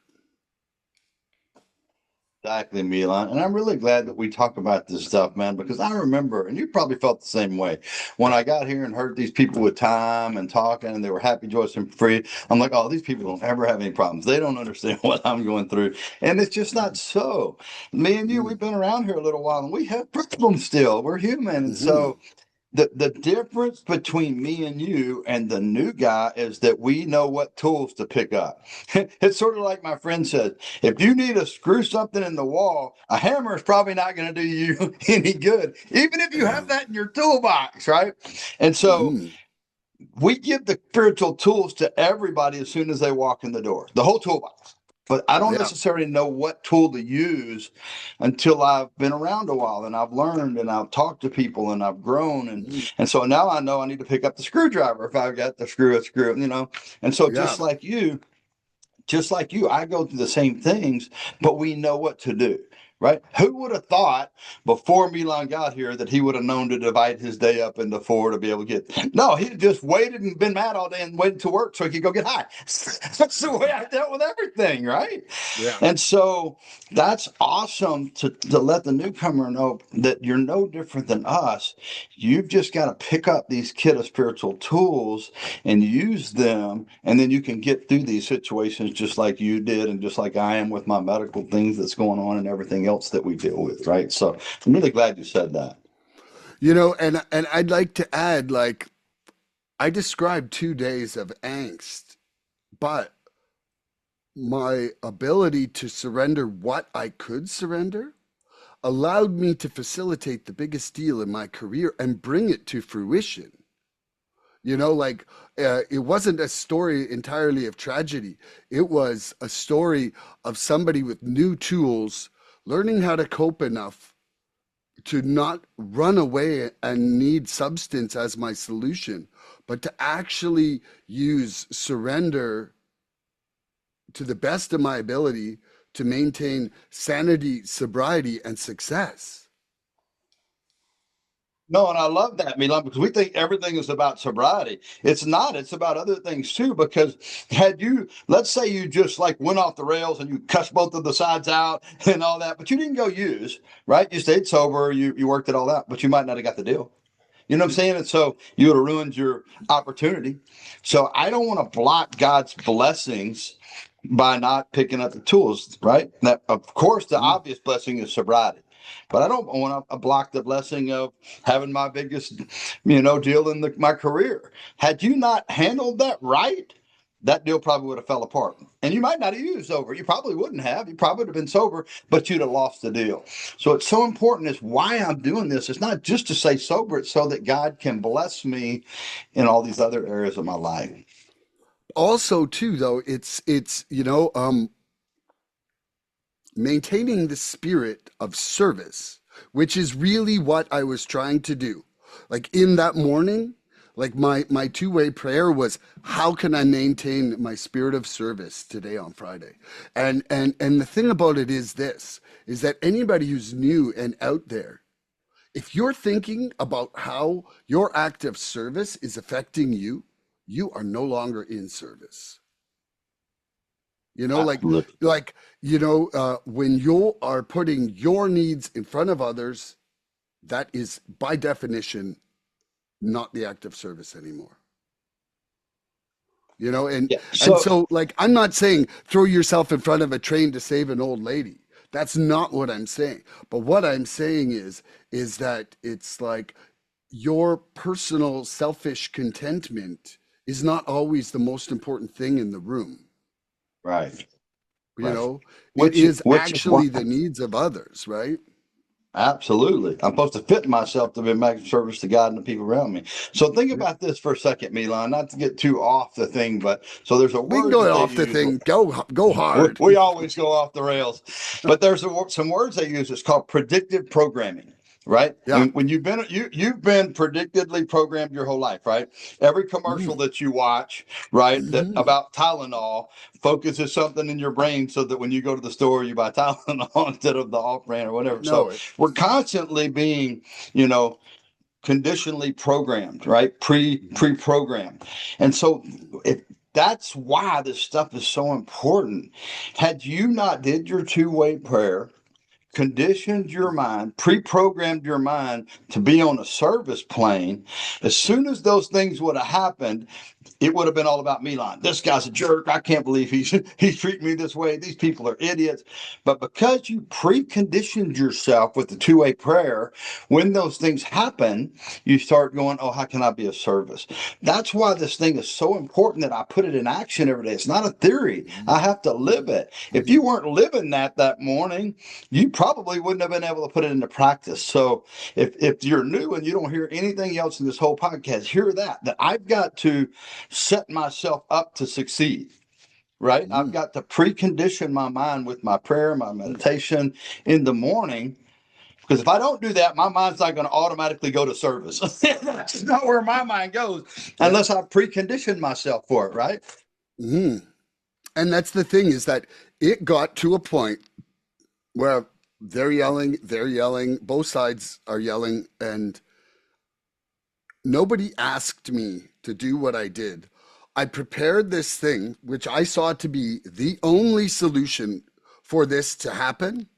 Exactly, Milan. And I'm really glad that we talk about this stuff, man, because I remember, and you probably felt the same way, when I got here and heard these people with time and talking and they were happy, joyous, and free. I'm like, oh, these people don't ever have any problems. They don't understand what I'm going through. And it's just not so. Me and you, Mm. we've been around here a little while and we have problems still. We're human. And Hmm. so the difference between me and you and the new guy is that we know what tools to pick up. It's sort of like my friend said, if you need to screw something in the wall, a hammer is probably not going to do you any good, even if you Yeah. have that in your toolbox, right? And so Hmm. we give the spiritual tools to everybody as soon as they walk in the door, the whole toolbox. But I don't Yeah. necessarily know what tool to use until I've been around a while and I've learned and I've talked to people and I've grown. Hmm. And so now I know I need to pick up the screwdriver if I've got the screw. And so Yeah. just like you, I go through the same things, but we know what to do. right? Who would have thought before Milan got here that he would have known to divide his day up into four to be able to get? No, he just waited and been mad all day and waited to work so he could go get high. That's the way I dealt with everything, right? Yeah. And so that's awesome to let the newcomer know that you're no different than us. You've just got to pick up these kiddo spiritual tools and use them, and then you can get through these situations just like you did and just like I am with my medical things that's going on and everything else that we deal with, right? So I'm really glad you said that. You know, and I'd like to add, like, I described 2 days of angst, but my ability to surrender what I could surrender allowed me to facilitate the biggest deal in my career and bring it to fruition. You know, like, it wasn't a story entirely of tragedy. It was a story of somebody with new tools learning how to cope enough to not run away and need substance as my solution, but to actually use surrender to the best of my ability to maintain sanity, sobriety, and success. No, and I love that, Milan, because we think everything is about sobriety. It's not. It's about other things too. Because had you, let's say you just like went off the rails and you cussed both of the sides out and all that, but you didn't go use, right? You stayed sober, you worked it all out, but you might not have got the deal. You know what I'm saying? And so you would have ruined your opportunity. So I don't want to block God's blessings by not picking up the tools, right? Now, of course, the Mm. obvious blessing is sobriety, but I don't want to block the blessing of having my biggest, deal in my career. Had you not handled that right, that deal probably would have fell apart. And you might not have used sober. You probably wouldn't have. You probably would have been sober, but you'd have lost the deal. So it's so important is why I'm doing this. It's not just to stay sober, it's so that God can bless me in all these other areas of my life. Also, too, though, it's maintaining the spirit of service, which is really what I was trying to do. Like in that morning, like my two-way prayer was, how can I maintain my spirit of service today on Friday? And the thing about it is this, is that anybody who's new and out there, if you're thinking about how your act of service is affecting you, you are no longer in service. You know, Absolutely. when you are putting your needs in front of others, that is by definition not the act of service anymore. You know, Yeah. and So so, like, I'm not saying throw yourself in front of a train to save an old lady. That's not what I'm saying. But what I'm saying is that it's like your personal selfish contentment is not always the most important thing in the room. right. You Right. know, it Which is which is why actually the needs of others, right? absolutely. I'm supposed to fit myself to be making service to God and the people around me. So think Yeah. about this for a second, Milan, not to get too off the thing, but so there's a We can word go that they off the use. thing. Go We, hard. we always go off the rails, but there's some words they use. It's called predictive programming, right? Yeah. And when you've been predictively programmed your whole life, right? Every commercial Mm. that you watch, right, that Hmm. about Tylenol focuses something in your brain so that when you go to the store, you buy Tylenol instead of the off brand or You whatever. know So it. we're constantly being, you know, conditionally programmed, right? Pre-programmed. And so if that's why this stuff is so important. Had you not did your two-way prayer, conditioned your mind, pre-programmed your mind to be on a service plane, as soon as those things would have happened, it would have been all about Milan. This guy's a jerk. I can't believe he's treating me this way. These people are idiots. But because you preconditioned yourself with the two-way prayer, when those things happen, you start going, oh, how can I be of service? That's why this thing is so important that I put it in action every day. It's not a theory. I have to live it. If you weren't living that morning, you probably wouldn't have been able to put it into practice. So if you're new and you don't hear anything else in this whole podcast, hear that I've got to set myself up to succeed, right? I've Mm. got to precondition my mind with my prayer, my meditation in the morning. Because if I don't do that, my mind's not going to automatically go to service. That's not where my mind goes Yeah. unless I precondition myself for it, right? Hmm. And that's the thing, is that it got to a point where they're yelling, both sides are yelling, and nobody asked me to do what I did. I prepared this thing, which I saw to be the only solution for this to happen,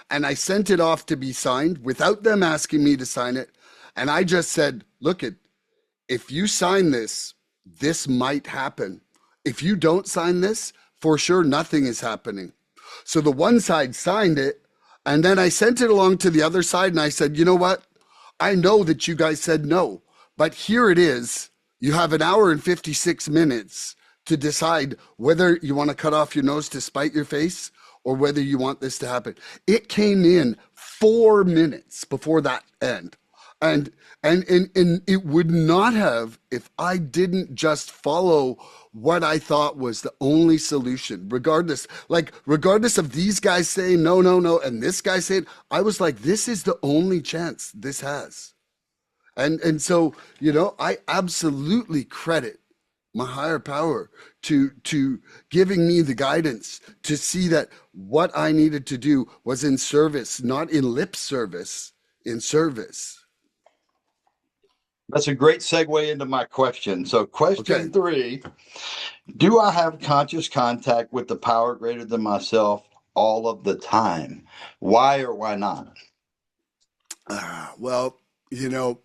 and I sent it off to be signed without them asking me to sign it. And I just said, look, if you sign this, this might happen. If you don't sign this, for sure, nothing is happening. So the one side signed it, and then I sent it along to the other side, and I said, you know what? I know that you guys said no, but here it is. You have an hour and 56 minutes to decide whether you want to cut off your nose to spite your face or whether you want this to happen. It came in 4 minutes before that end. And and it would not have if I didn't just follow what I thought was the only solution, regardless of these guys saying no, no, no, and this guy saying, I was like, this is the only chance this has. And so, I absolutely credit my higher power to giving me the guidance to see that what I needed to do was in service, not in lip service, in service. That's a great segue into my question. So, Okay. question three: do I have conscious contact with the power greater than myself all of the time? Why or why not? Well, you know,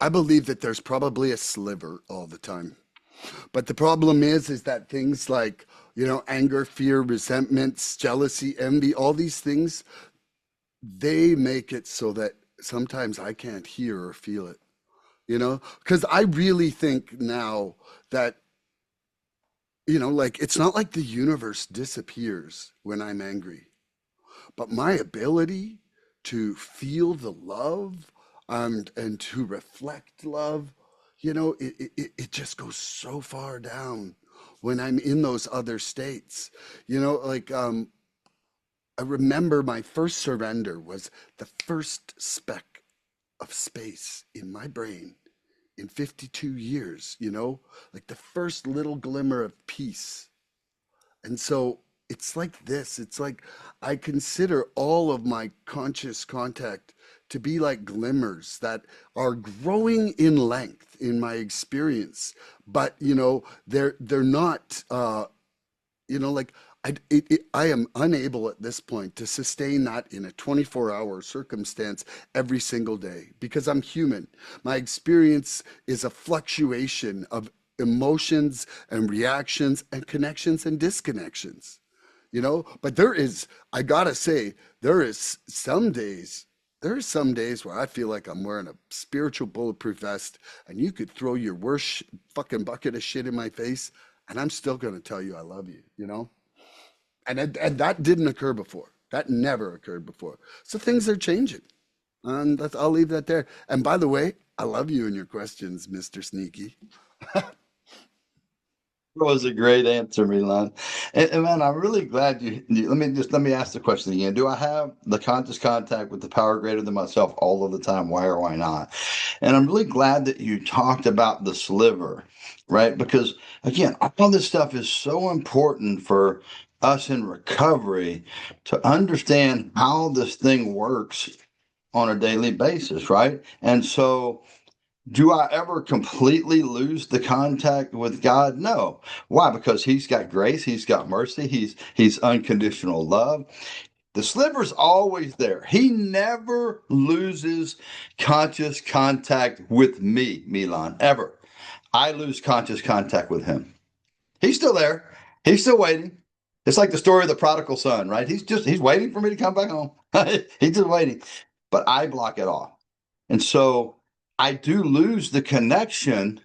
I believe that there's probably a sliver all the time. But the problem is that things like, anger, fear, resentments, jealousy, envy, all these things, they make it so that sometimes I can't hear or feel it, because I really think now that, like it's not like the universe disappears when I'm angry, but my ability to feel the love and to reflect love, it just goes so far down when I'm in those other states. Like I remember my first surrender was the first speck of space in my brain in 52 years, like the first little glimmer of peace. And so it's like this. It's like I consider all of my conscious contact to be like glimmers that are growing in length in my experience, but they're not like I am unable at this point to sustain that in a 24-hour circumstance every single day because I'm human. My experience is a fluctuation of emotions and reactions and connections and disconnections, but I gotta say, there are some days where I feel like I'm wearing a spiritual bulletproof vest and you could throw your worst fucking bucket of shit in my face and I'm still going to tell you I love you. And that didn't occur before. That never occurred before. So things are changing. And I'll leave that there. And by the way, I love you and your questions, Mr. Sneaky. That was a great answer, Milan. And man, I'm really glad let me ask the question again. Do I have the conscious contact with the power greater than myself all of the time? Why or why not? And I'm really glad that you talked about the sliver, right? Because again, all this stuff is so important for us in recovery to understand how this thing works on a daily basis, right? And so do I ever completely lose the contact with God? No. Why? Because he's got grace, he's got mercy, he's unconditional love. The sliver's always there. He never loses conscious contact with me, Milan, ever. I lose conscious contact with him. He's still there. He's still waiting. It's like the story of the prodigal son, right? He's waiting for me to come back home. He's just waiting. But I block it off. And so I do lose the connection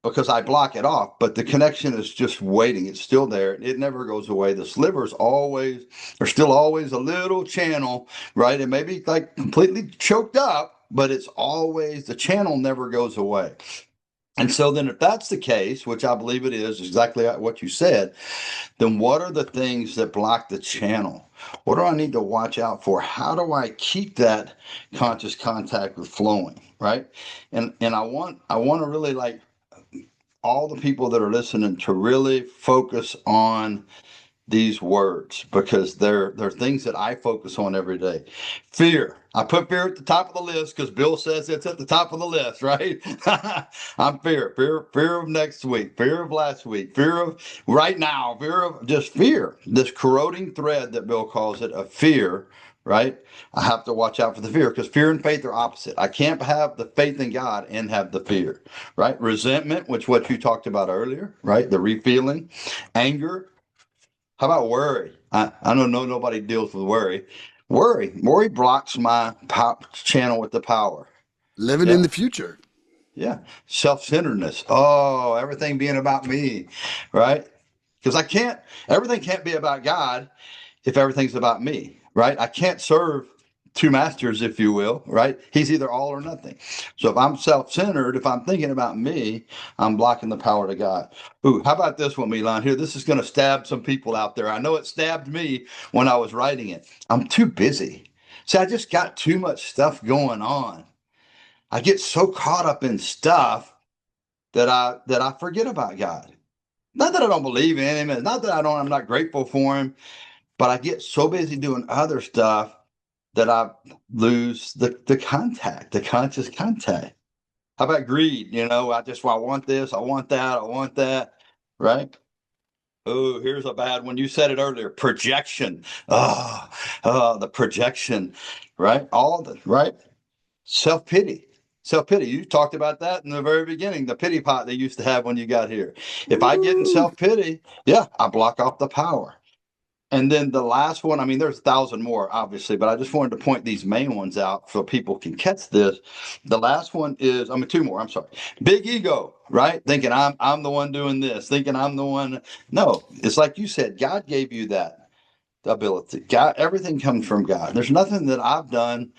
because I block it off, but the connection is just waiting. It's still there. It never goes away. The sliver's always, there's still always a little channel, right? It may be like completely choked up, but it's always, the channel never goes away. And so then if that's the case, which I believe it is exactly what you said, then what are the things that block the channel? What do I need to watch out for? How do I keep that conscious contact with flowing, right? And I want to really like all the people that are listening to really focus on these words because they're things that I focus on every day. Fear. I put fear at the top of the list because Bill says it's at the top of the list, right? I'm fear of next week, fear of last week, fear of right now, fear of just fear. This corroding thread that Bill calls it of fear, right? I have to watch out for the fear because fear and faith are opposite. I can't have the faith in God and have the fear, right? Resentment, which what you talked about earlier, right? The refeeling, anger. How about worry? I don't know nobody deals with worry. Worry blocks my channel with the power. Living in Yeah, the future. yeah. Self-centeredness. Oh, everything being about me, right? Because everything can't be about God if everything's about me, right? I can't serve two masters, if you will, right? He's either all or nothing. So if I'm self-centered, if I'm thinking about me, I'm blocking the power to God. Ooh, how about this one, Milan? Here, this is going to stab some people out there. I know it stabbed me when I was writing it. I'm too busy. See, I just got too much stuff going on. I get so caught up in stuff that I forget about God. Not that I don't believe in him, and not that I'm not grateful for him, but I get so busy doing other stuff that I lose the contact, the conscious contact. How about greed? I want this, I want that, I want that, right? Oh, here's a bad one. You said it earlier. Projection. The projection, right? Right? Self pity. Self pity. You talked about that in the very beginning, the pity pot they used to have when you got here. If I get in Woo. self pity, yeah, I block off the power. And then the last one, I mean, there's 1,000 more, obviously, but I just wanted to point these main ones out so people can catch this. The last one is, I mean, two more, I'm sorry. Big ego, right? Thinking I'm the one doing this, thinking I'm the one. No, it's like you said, God gave you that ability. God, everything comes from God. There's nothing that I've done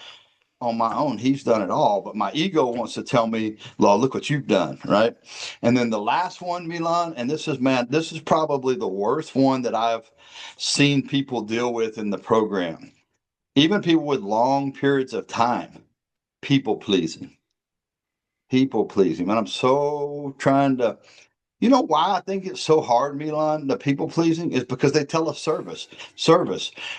on my own. He's done it all, but my ego wants to tell me, "Law, look what you've done," right? And then the last one, Milan, and this is probably the worst one that I've seen people deal with in the program. Even people with long periods of time, people pleasing, people pleasing. And I'm so trying to you know why I think it's so hard, Milan, the people pleasing is because they tell us service,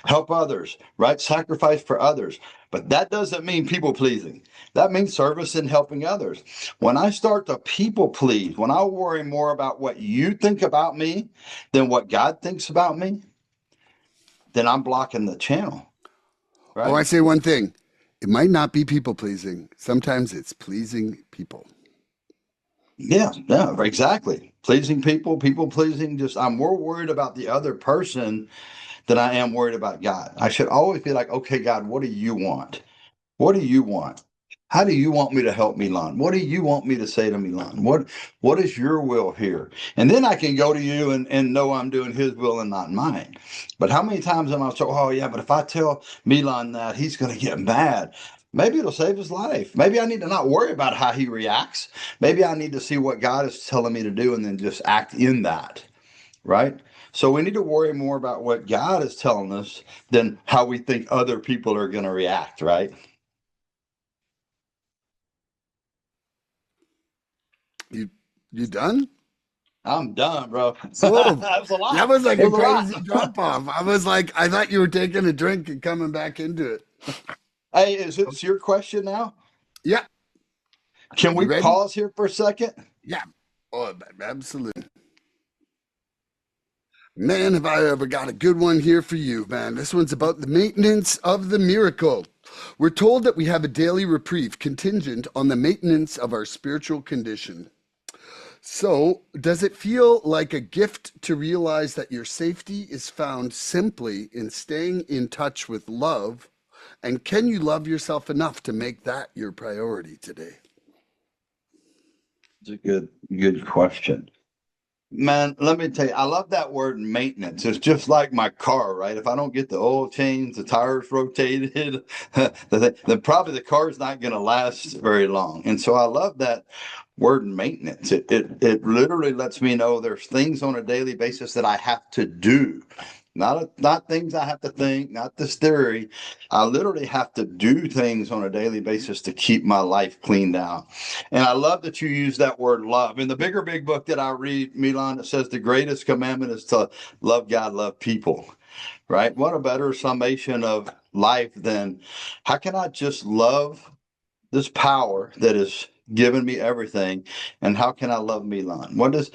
help others, right? Sacrifice for others. But that doesn't mean people pleasing. That means service and helping others. When I start to people please, when I worry more about what you think about me than what God thinks about me, then I'm blocking the channel, Oh, right? I say one thing. It might not be people pleasing. Sometimes it's pleasing people. Yeah, yeah, exactly. Pleasing people, people pleasing. Just I'm more worried about the other person than I am worried about God. I should always be like, okay, God, what do you want? What do you want? How do you want me to help Milan? What do you want me to say to Milan? What is your will here? And then I can go to you and know I'm doing his will and not mine. But how many times am I so, oh yeah, but if I tell Milan that he's gonna get mad, maybe it'll save his life. Maybe I need to not worry about how he reacts. Maybe I need to see what God is telling me to do and then just act in that, right? So we need to worry more about what God is telling us than how we think other people are going to react, right? You you done? I'm done, bro. Oh, That was a that lot. was like It a was a lot. crazy drop off. I was like, I thought you were taking a drink and coming back into it. Hey, is it your question now? Yeah. Can You we ready? pause here for a second? Yeah. Oh, absolutely. Man, have I ever got a good one here for you, man. This one's about the maintenance of the miracle. We're told that we have a daily reprieve contingent on the maintenance of our spiritual condition. So, does it feel like a gift to realize that your safety is found simply in staying in touch with love? And can you love yourself enough to make that your priority today? It's a good question. Man, let me tell you, I love that word maintenance. It's just like my car, right? If I don't get the oil change, the tires rotated, then probably the car's not going to last very long. And so I love that word maintenance. It literally lets me know there's things on a daily basis that I have to do, Not things I have to think, not this theory. I literally have to do things on a daily basis to keep my life cleaned out. And I love that you use that word love. In the big book that I read, Milan, it says the greatest commandment is to love God, love people. Right? What a better summation of life than how can I just love this power that has given me everything, and how can I love Milan? What does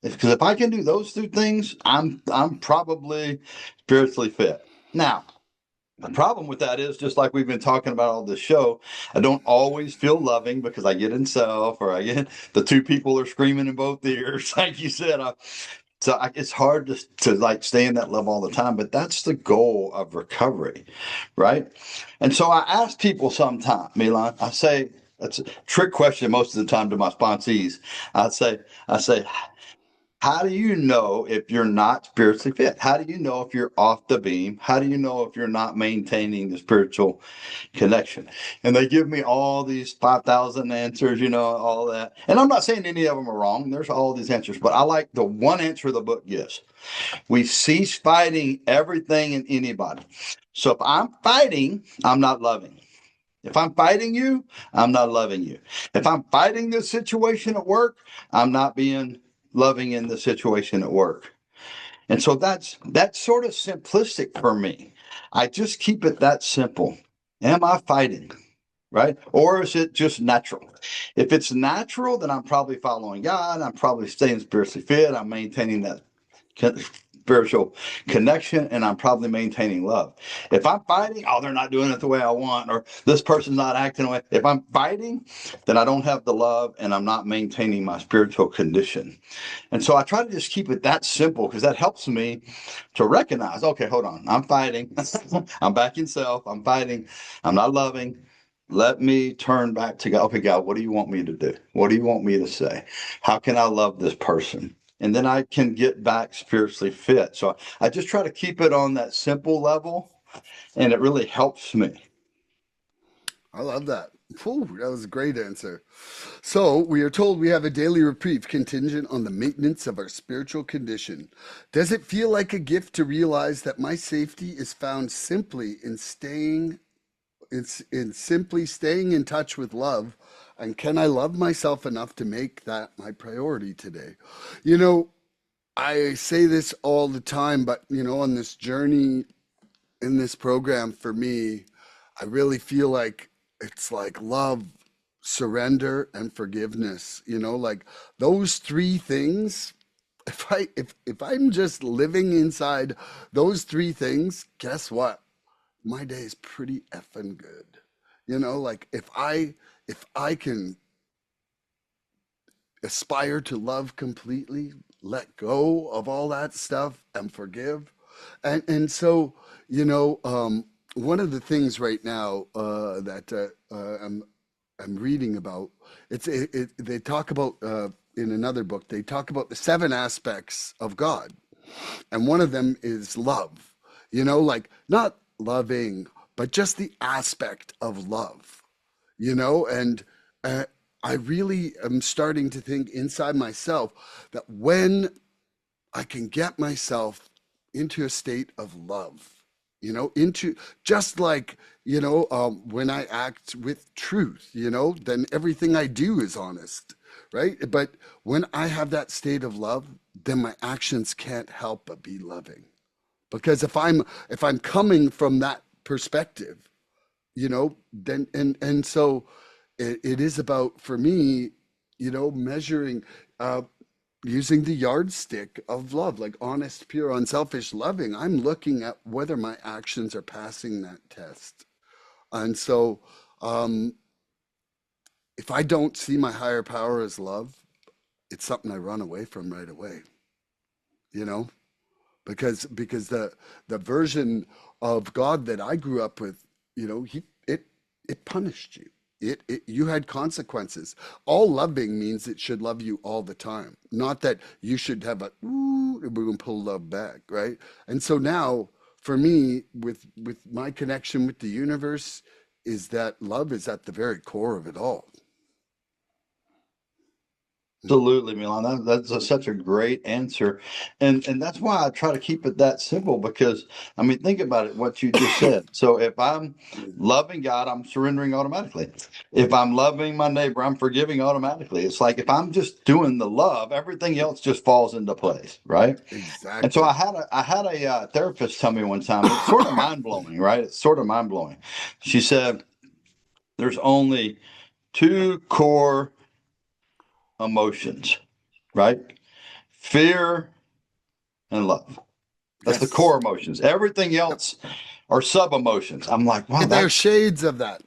Because if I can do those two things, I'm probably spiritually fit. Now, the problem with that is, just like we've been talking about all this show, I don't always feel loving because I get in self, or I get the two people are screaming in both ears, like you said. It's hard to like stay in that level all the time, but that's the goal of recovery, right? And so I ask people sometimes, Milan, I say, that's a trick question most of the time to my sponsees. I say, how do you know if you're not spiritually fit? How do you know if you're off the beam? How do you know if you're not maintaining the spiritual connection? And they give me all these 5,000 answers, all that. And I'm not saying any of them are wrong. There's all these answers, but I like the one answer the book gives. We cease fighting everything and anybody. So if I'm fighting, I'm not loving. If I'm fighting you, I'm not loving you. If I'm fighting this situation at work, I'm not being loving in the situation at work. And so that's sort of simplistic for me. I just keep it that simple. Am I fighting? Right? Or is it just natural? If it's natural, then I'm probably following God. I'm probably staying spiritually fit. I'm maintaining that spiritual connection, and I'm probably maintaining love. If I'm fighting, oh, they're not doing it the way I want, or this person's not acting the way. If I'm fighting, then I don't have the love, and I'm not maintaining my spiritual condition. And so I try to just keep it that simple, because that helps me to recognize, okay, hold on, I'm fighting. I'm back in self. I'm fighting. I'm not loving. Let me turn back to God. Okay, God, what do you want me to do? What do you want me to say? How can I love this person? And then I can get back spiritually fit. So I just try to keep it on that simple level, and it really helps me. I love that. Whew, that was a great answer. So, we are told we have a daily reprieve contingent on the maintenance of our spiritual condition. Does it feel like a gift to realize that my safety is found simply in simply staying in touch with love? And can I love myself enough to make that my priority today? You know, I say this all the time, but on this journey in this program for me, I really feel like it's like love, surrender, and forgiveness. Like those three things. If I'm just living inside those three things, guess what? My day is pretty effing good. Like if I can aspire to love completely, let go of all that stuff and forgive. And so, one of the things right now that I'm reading about, they talk about in another book, they talk about the seven aspects of God, and one of them is love. Like not loving, but just the aspect of love. And uh, I really am starting to think inside myself that when I can get myself into a state of love, into just like, when I act with truth, then everything I do is honest, right? But when I have that state of love, then my actions can't help but be loving. Because if I'm coming from that perspective, then and so it is about for me, measuring uh using the yardstick of love, like honest, pure, unselfish loving. I'm looking at whether my actions are passing that test. And so um if I don't see my higher power as love, it's something I run away from right away, you know because the version of God that I grew up with, he it punished you. You had consequences. All loving means it should love you all the time, not that you should have a ooh, we're gonna pull love back, right? And so now, for me, with my connection with the universe, is that love is at the very core of it all. Absolutely, Milan. That's such a great answer, and that's why I try to keep it that simple. Because I mean, think about it. What you just said. So if I'm loving God, I'm surrendering automatically. If I'm loving my neighbor, I'm forgiving automatically. It's like if I'm just doing the love, everything else just falls into place, right? And so Exactly. I had a therapist tell me one time, and it's sort of mind blowing, right? It's sort of mind blowing. She said, "There's only two core emotions, right? Fear and love. That's the Yes. core emotions. Everything Yep. else are sub emotions." I'm like, wow, And there are that's, shades of that.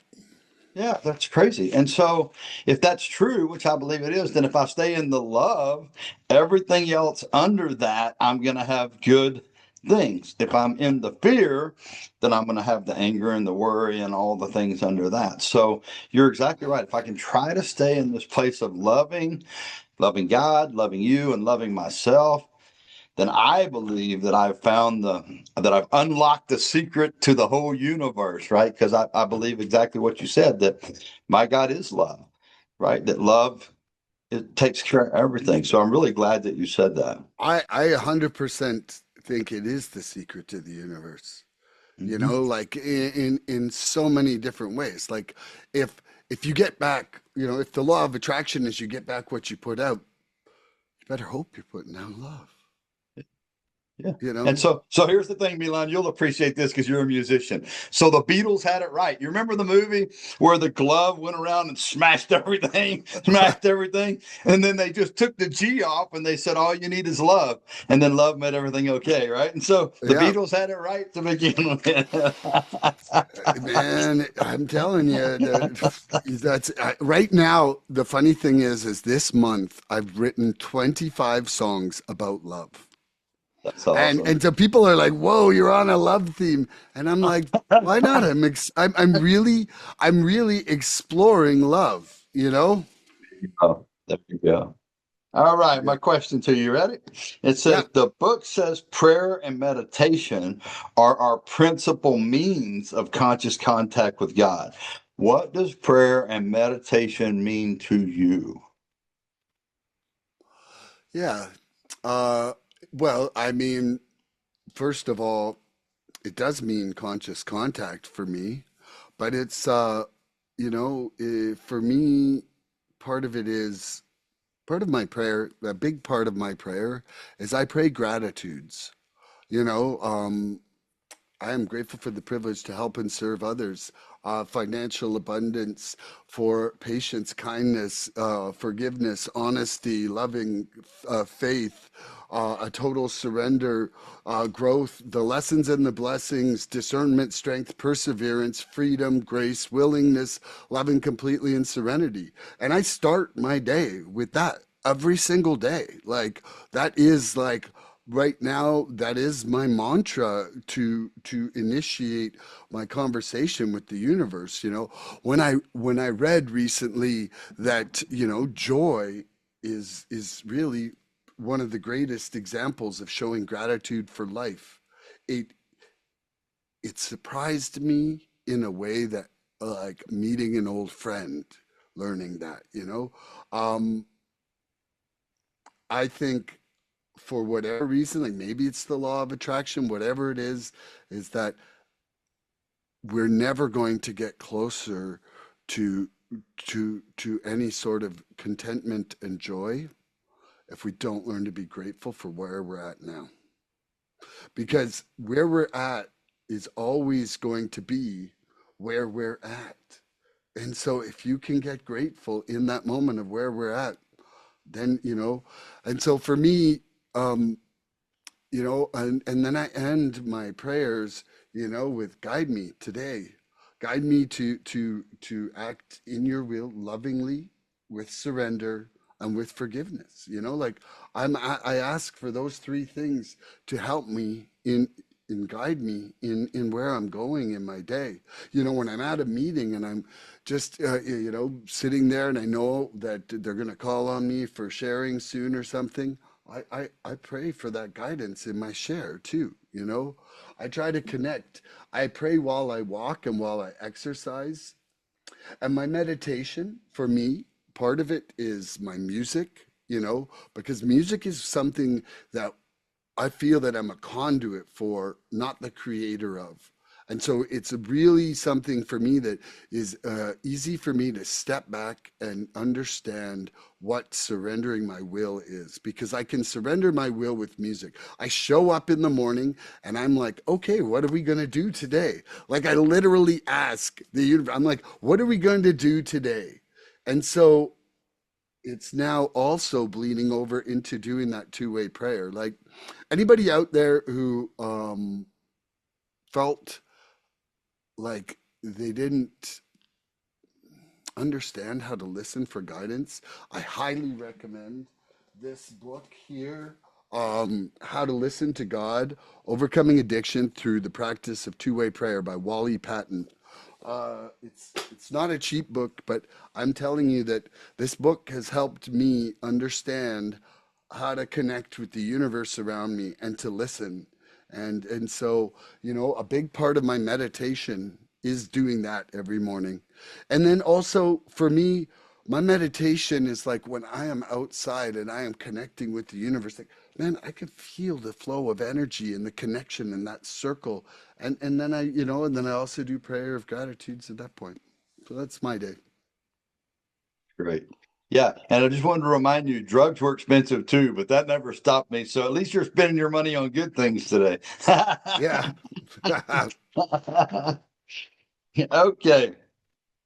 yeah, that's crazy. And so if that's true, which I believe it is, then if I stay in the love, everything else under that, I'm going to have good things. If I'm in the fear, then I'm going to have the anger and the worry and all the things under that. So you're exactly right. If I can try to stay in this place of loving God, loving you, and loving myself, then I believe that I've found that I've unlocked the secret to the whole universe, right? Because I believe exactly what you said, that my God is love, right? That love, it takes care of everything. So I'm really glad that you said that. I 100% think it is the secret to the universe. You Hmm. know, like in so many different ways. Like if if you get back, you know, if the law of attraction is you get back what you put out, you better hope you're putting out love. Yeah. You And know? so here's the thing, Milan, you'll appreciate this because you're a musician. So the Beatles had it right. You remember the movie where the glove went around and smashed everything, smashed everything, and then they just took the G off and they said all you need is love, and then love made everything okay, right? And so the Yeah. Beatles had it right to begin with. Man, I'm telling you, that's right now. The funny thing is this month I've written 25 songs about love. That's And awesome. so people are like, "Whoa, you're on a love theme," and I'm like, "Why not? I'm really exploring love. You know? Oh, there you go. All right, Yeah, my question to you, ready? It yeah, says the book says prayer and meditation are our principal means of conscious contact with God. What does prayer and meditation mean to you? yeah. Uh, well, I mean, first of all, it does mean conscious contact for me, but it's for me, part of it is part of my prayer. A big part of my prayer is I pray gratitudes. You know, I am grateful for the privilege to help and serve others. Financial abundance, for patience, kindness, forgiveness, honesty, loving, faith, a total surrender, growth, the lessons and the blessings, discernment, strength, perseverance, freedom, grace, willingness, loving completely in serenity. And I start my day with that every single day. Like, that is like, right now, that is my mantra to initiate my conversation with the universe. You know, when I read recently that, you know, joy is really one of the greatest examples of showing gratitude for life, it it surprised me in a way that, like meeting an old friend, learning that, you know. um I think, for whatever reason, like maybe it's the law of attraction, whatever it is that we're never going to get closer to to any sort of contentment and joy if we don't learn to be grateful for where we're at now. Because where we're at is always going to be where we're at. And so if you can get grateful in that moment of where we're at, then, you know, and so for me, um, you know, and then I end my prayers, you know, with guide me today. Guide me to act in your will lovingly, with surrender and with forgiveness. You know, like I ask for those three things to help me in guide me in where I'm going in my day. You know, when I'm at a meeting and I'm just you know, sitting there and I know that they're going to call on me for sharing soon or something, I pray for that guidance in my share too, you know. I try to connect. I pray while I walk and while I exercise. And my meditation, for me, part of it is my music. you know, because music is something that I feel that I'm a conduit for, not the creator of. And so it's really something for me that is easy for me to step back and understand what surrendering my will is, because I can surrender my will with music. I show up in the morning and I'm like, okay, what are we going to do today? Like I literally ask the universe, I'm like, what are we going to do today? And so it's now also bleeding over into doing that two-way prayer. Like anybody out there who felt like they didn't understand how to listen for guidance, I highly recommend this book here, How to Listen to God, Overcoming Addiction Through the Practice of Two-Way Prayer by Wally Patton. It's not a cheap book, but I'm telling you that this book has helped me understand how to connect with the universe around me and to listen. And so, you know, a big part of my meditation is doing that every morning. And then also for me, my meditation is like when I am outside and I am connecting with the universe, like, man, I can feel the flow of energy and the connection in that circle. And then I, you know, and then I also do prayer of gratitudes at that point. So that's my day. Great. Yeah. And I just wanted to remind you, drugs were expensive too, but that never stopped me. So at least you're spending your money on good things today. Yeah. Okay.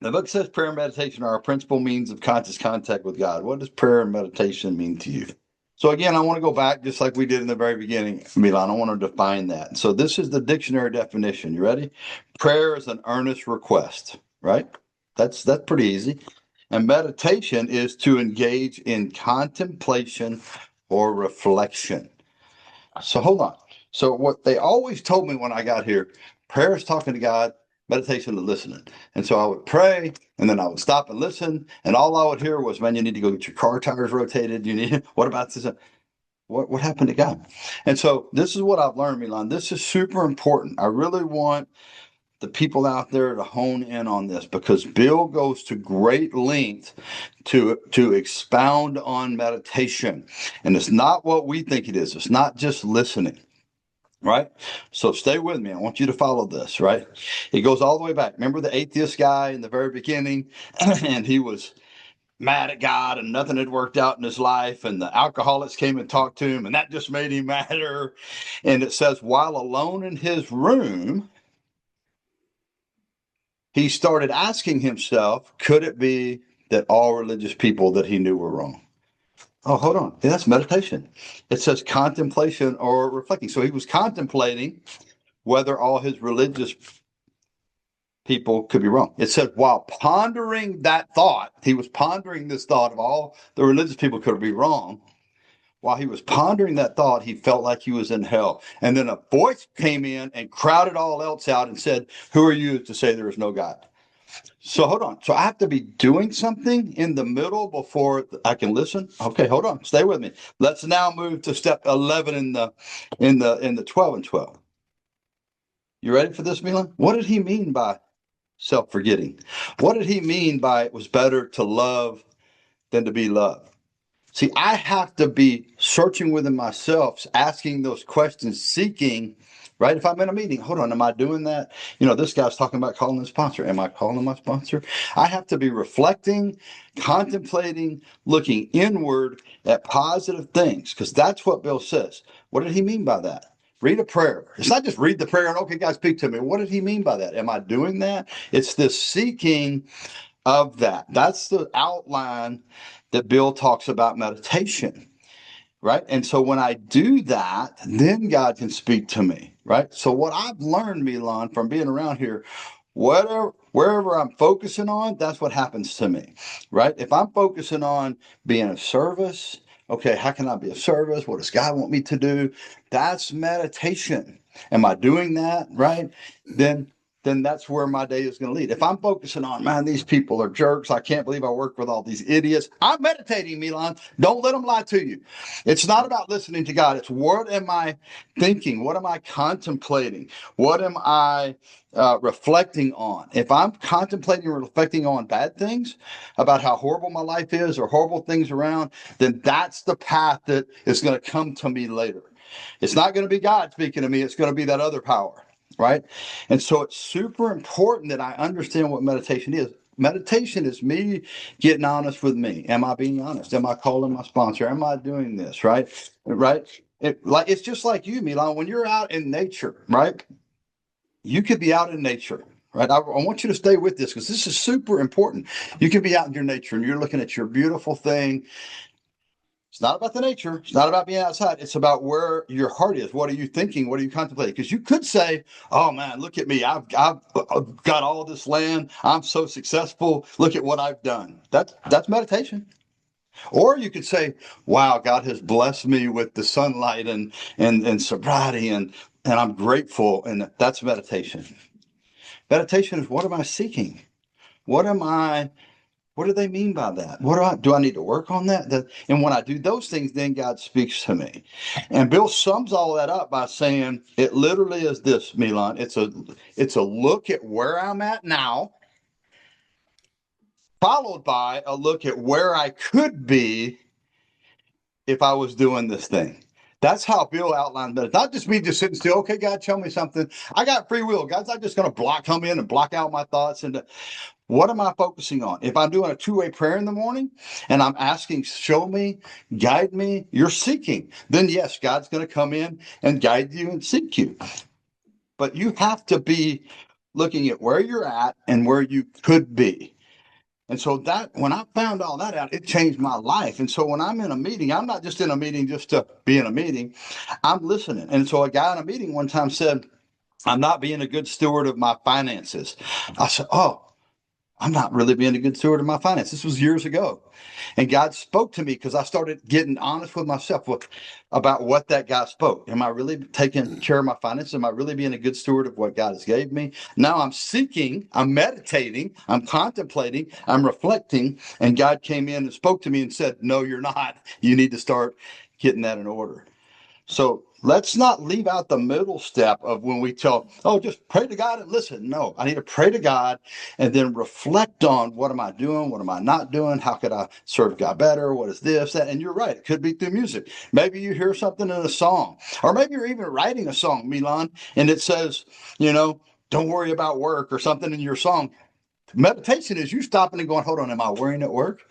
The book says prayer and meditation are our principal means of conscious contact with God. What does prayer and meditation mean to you? So again, I want to go back just like we did in the very beginning, Milan. I want to define that. So this is the dictionary definition. You ready? Prayer is an earnest request, right? That's pretty easy. And meditation is to engage in contemplation or reflection. So hold on. So what they always told me when I got here, prayer is talking to God, meditation is listening. And so I would pray and then I would stop and listen. And all I would hear was, man, you need to go get your car tires rotated. You need, what about this? What happened to God? And so this is what I've learned, Milan. This is super important. I really want the people out there to hone in on this because Bill goes to great length to expound on meditation. And it's not what we think it is. It's not just listening. Right? So stay with me. I want you to follow this, right? It goes all the way back. Remember the atheist guy in the very beginning? And he was mad at God and nothing had worked out in his life. And the alcoholics came and talked to him, and that just made him madder. And it says, while alone in his room, he started asking himself, could it be that all religious people that he knew were wrong? Oh, hold on. Yeah, that's meditation. It says contemplation or reflecting. So he was contemplating whether all his religious people could be wrong. It said, while pondering that thought, he was pondering this thought of all the religious people could be wrong. While he was pondering that thought, he felt like he was in hell. And then a voice came in and crowded all else out and said, who are you to say there is no God? So hold on. So I have to be doing something in the middle before I can listen. Okay, hold on. Stay with me. Let's now move to step 11 in the 12 and 12. You ready for this, Milan? What did he mean by self-forgetting? What did he mean by it was better to love than to be loved? See, I have to be searching within myself, asking those questions, seeking, right? If I'm in a meeting, hold on, am I doing that? You know, this guy's talking about calling a sponsor. Am I calling my sponsor? I have to be reflecting, contemplating, looking inward at positive things, because that's what Bill says. What did he mean by that? Read a prayer. It's not just read the prayer and, okay, guys, speak to me. What did he mean by that? Am I doing that? It's this seeking of that. That's the outline that Bill talks about meditation, right? And so when I do that, then God can speak to me, right? So what I've learned, Milan, from being around here, wherever I'm focusing on, that's what happens to me, right? If I'm focusing on being of service, okay, how can I be of service? What does God want me to do? That's meditation. Am I doing that, right? Then then that's where my day is going to lead. If I'm focusing on, man, these people are jerks. I can't believe I work with all these idiots. I'm meditating, Milan. Don't let them lie to you. It's not about listening to God. It's what am I thinking? What am I contemplating? What am I reflecting on? If I'm contemplating or reflecting on bad things about how horrible my life is or horrible things around, then that's the path that is going to come to me later. It's not going to be God speaking to me. It's going to be that other power, right? And so it's super important that I understand what meditation is. Meditation is me getting honest with me. Am I being honest? Am I calling my sponsor? Am I doing this, right? Right? It's just like you, Milan. When you're out in nature, right? You could be out in nature, right? I want you to stay with this because this is super important. You could be out in your nature and you're looking at your beautiful thing. It's not about the nature. It's not about being outside. It's about where your heart is. What are you thinking? What are you contemplating? Because you could say, "Oh man, look at me! I've got all this land. I'm so successful. Look at what I've done." That's meditation. Or you could say, "Wow, God has blessed me with the sunlight and sobriety, and I'm grateful." And that's meditation. Meditation is, what am I seeking? What am I what do they mean by that? Do I need to work on that? And when I do those things, then God speaks to me. And Bill sums all that up by saying it literally is this, Milan. It's a look at where I'm at now, followed by a look at where I could be if I was doing this thing. That's how Bill outlined that. Not just me just sitting still. Okay, God, tell me something. I got free will. God's not just going to come in and block out my thoughts. And what am I focusing on? If I'm doing a two-way prayer in the morning and I'm asking, show me, guide me, you're seeking, then yes, God's going to come in and guide you and seek you. But you have to be looking at where you're at and where you could be. And so that when I found all that out, it changed my life. And so when I'm in a meeting, I'm not just in a meeting just to be in a meeting. I'm listening. And so a guy in a meeting one time said, "I'm not being a good steward of my finances." I said, "Oh, I'm not really being a good steward of my finances." This was years ago. And God spoke to me because I started getting honest with myself about what that guy spoke. Am I really taking care of my finances? Am I really being a good steward of what God has gave me? Now I'm seeking, I'm meditating, I'm contemplating, I'm reflecting. And God came in and spoke to me and said, "No, you're not. You need to start getting that in order." So let's not leave out the middle step of when we tell, "Oh, just pray to God and listen." No, I need to pray to God and then reflect on what am I doing? What am I not doing? How could I serve God better? What is this, that? And you're right. It could be through music. Maybe you hear something in a song, or maybe you're even writing a song, Milan, and it says, "Don't worry about work," or something in your song. Meditation is you stopping and going, "Hold on, am I worrying at work?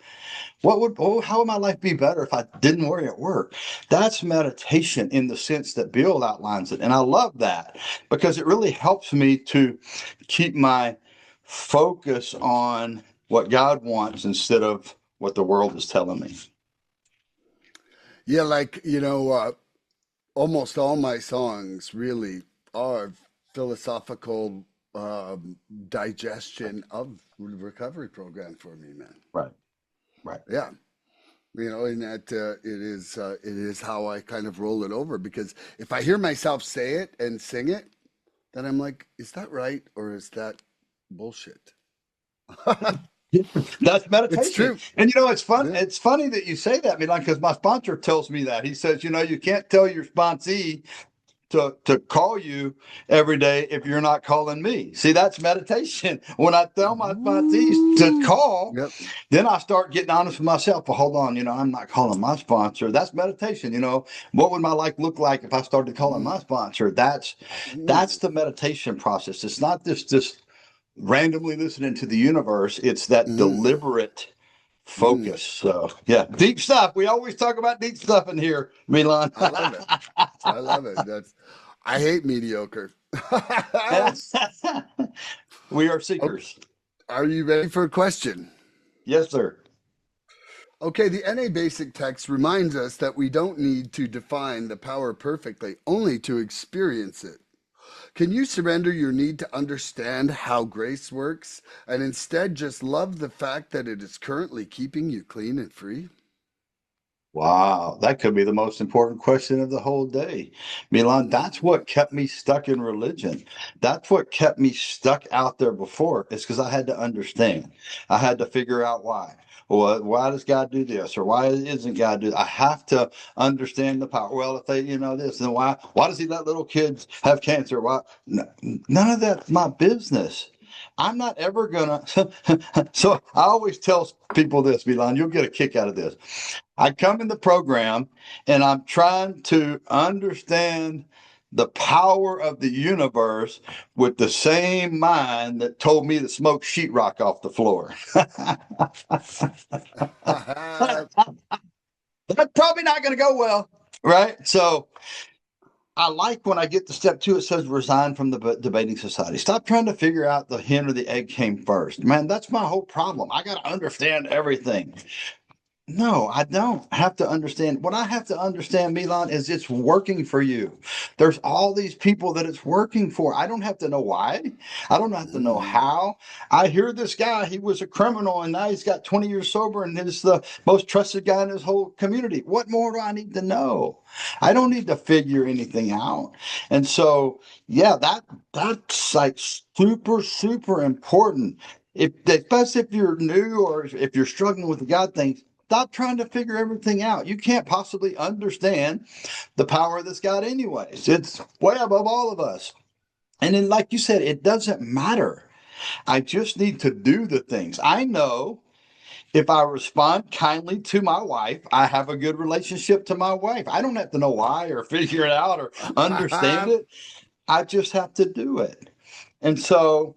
How would my life be better if I didn't worry at work?" That's meditation in the sense that Bill outlines it. And I love that because it really helps me to keep my focus on what God wants instead of what the world is telling me. Yeah, like, almost all my songs really are philosophical digestion of recovery program for me, man. Right, right. Yeah. In that it is how I kind of roll it over because if I hear myself say it and sing it, then I'm like, is that right or is that bullshit? That's It's meditation. true. And it's fun. Yeah. It's funny that you say that, Milan, because my sponsor tells me that. He says, you can't tell your sponsee to call you every day if you're not calling me. See, that's meditation. When I tell my sponsees to Woo. call, Yep. then I start getting honest with myself. Well, hold on, I'm not calling my sponsor. That's meditation. What would my life look like if I started calling my sponsor? That's Mm. the meditation process. It's not just randomly listening to the universe. It's that Mm. deliberate Mm. focus. So yeah, deep stuff. We always talk about deep stuff in here, Milan. I love it. I love it. I hate mediocre. We are Oh, seekers. are you ready for a question? Yes, sir. Okay, the NA basic text reminds us that we don't need to define the power perfectly, only to experience it. Can you surrender your need to understand how grace works and instead just love the fact that it is currently keeping you clean and free? Wow, that could be the most important question of the whole day. Milan, that's what kept me stuck in religion. That's what kept me stuck out there before, is because I had to understand. I had to figure out why. Well, why does God do this? Or why isn't God do? I have to understand the power. Well, if they, this, then why does he let little kids have cancer? Why? None of that's my business. I'm not ever gonna. So I always tell people this, Milan, you'll get a kick out of this. I come in the program and I'm trying to understand the power of the universe with the same mind that told me to smoke sheetrock off the floor. That's probably not going to go well, right? So I like when I get to step two, it says resign from the debating society. Stop trying to figure out the hen or the egg came first. Man, that's my whole problem. I got to understand everything. No, I don't have to understand. What I have to understand, Milan, is it's working for you. There's all these people that it's working for. I don't have to know why. I don't have to know Mhm. how. I hear this guy, he was a criminal and now he's got 20 years sober and is the most trusted guy in his whole community. What more do I need to know? I don't need to figure anything out. And so, yeah, that's like super, super important. If, especially if you're new or if you're struggling with the God thing, stop trying to figure everything out. You can't possibly understand the power of this God, anyways. It's way above all of us. And then, like you said, it doesn't matter. I just need to do the things. I know if I respond kindly to my wife, I have a good relationship to my wife. I don't have to know why or figure it out or understand it. I just have to do it. And so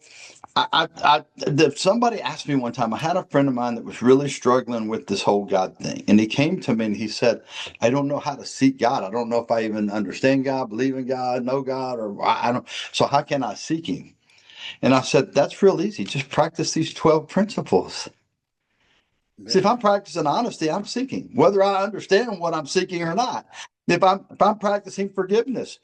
somebody asked me one time, I had a friend of mine that was really struggling with this whole God thing. And he came to me and he said, I don't know how to seek God. I don't know if I even understand God, believe in God, know God, or I don't. So how can I seek him? And I said, that's real easy. Just practice these 12 principles. See, if I'm Man. practicing honesty, I'm seeking, whether I understand what I'm seeking or not. If I'm practicing forgiveness,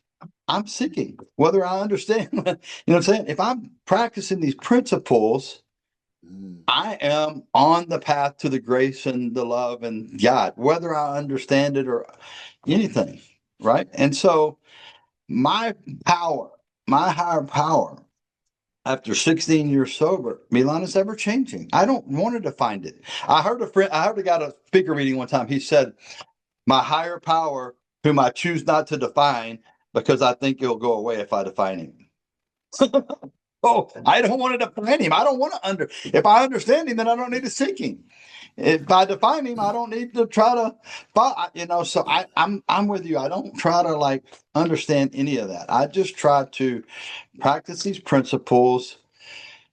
I'm seeking, whether I understand. You know what I'm saying? If I'm practicing these principles, Mm. I am on the path to the grace and the love and God, whether I understand it or anything, right? And so my power, my higher power, after 16 years sober, Milan, is ever changing. I don't want to find it. I heard a guy at a speaker meeting one time. He said, my higher power, whom I choose not to define because I think it'll go away if I define him. Oh, I don't want to define him. I don't want to if I understand him, then I don't need to seek him. If I define him, I don't need to try to, so I'm with you. I don't try to like understand any of that. I just try to practice these principles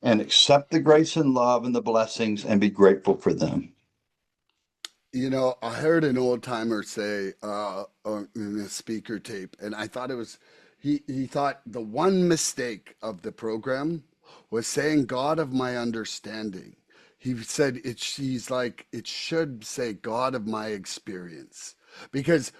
and accept the grace and love and the blessings and be grateful for them. I heard an old timer say in a speaker tape, and I thought it was he thought the one mistake of the program was saying God of my understanding. He said he's like it should say God of my experience because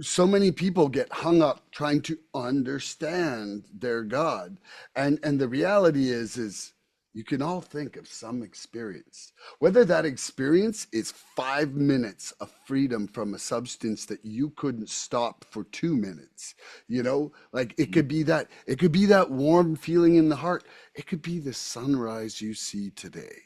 so many people get hung up trying to understand their God. And the reality is you can all think of some experience. Whether that experience is 5 minutes of freedom from a substance that you couldn't stop for 2 minutes. Like it could be that warm feeling in the heart. It could be the sunrise you see today.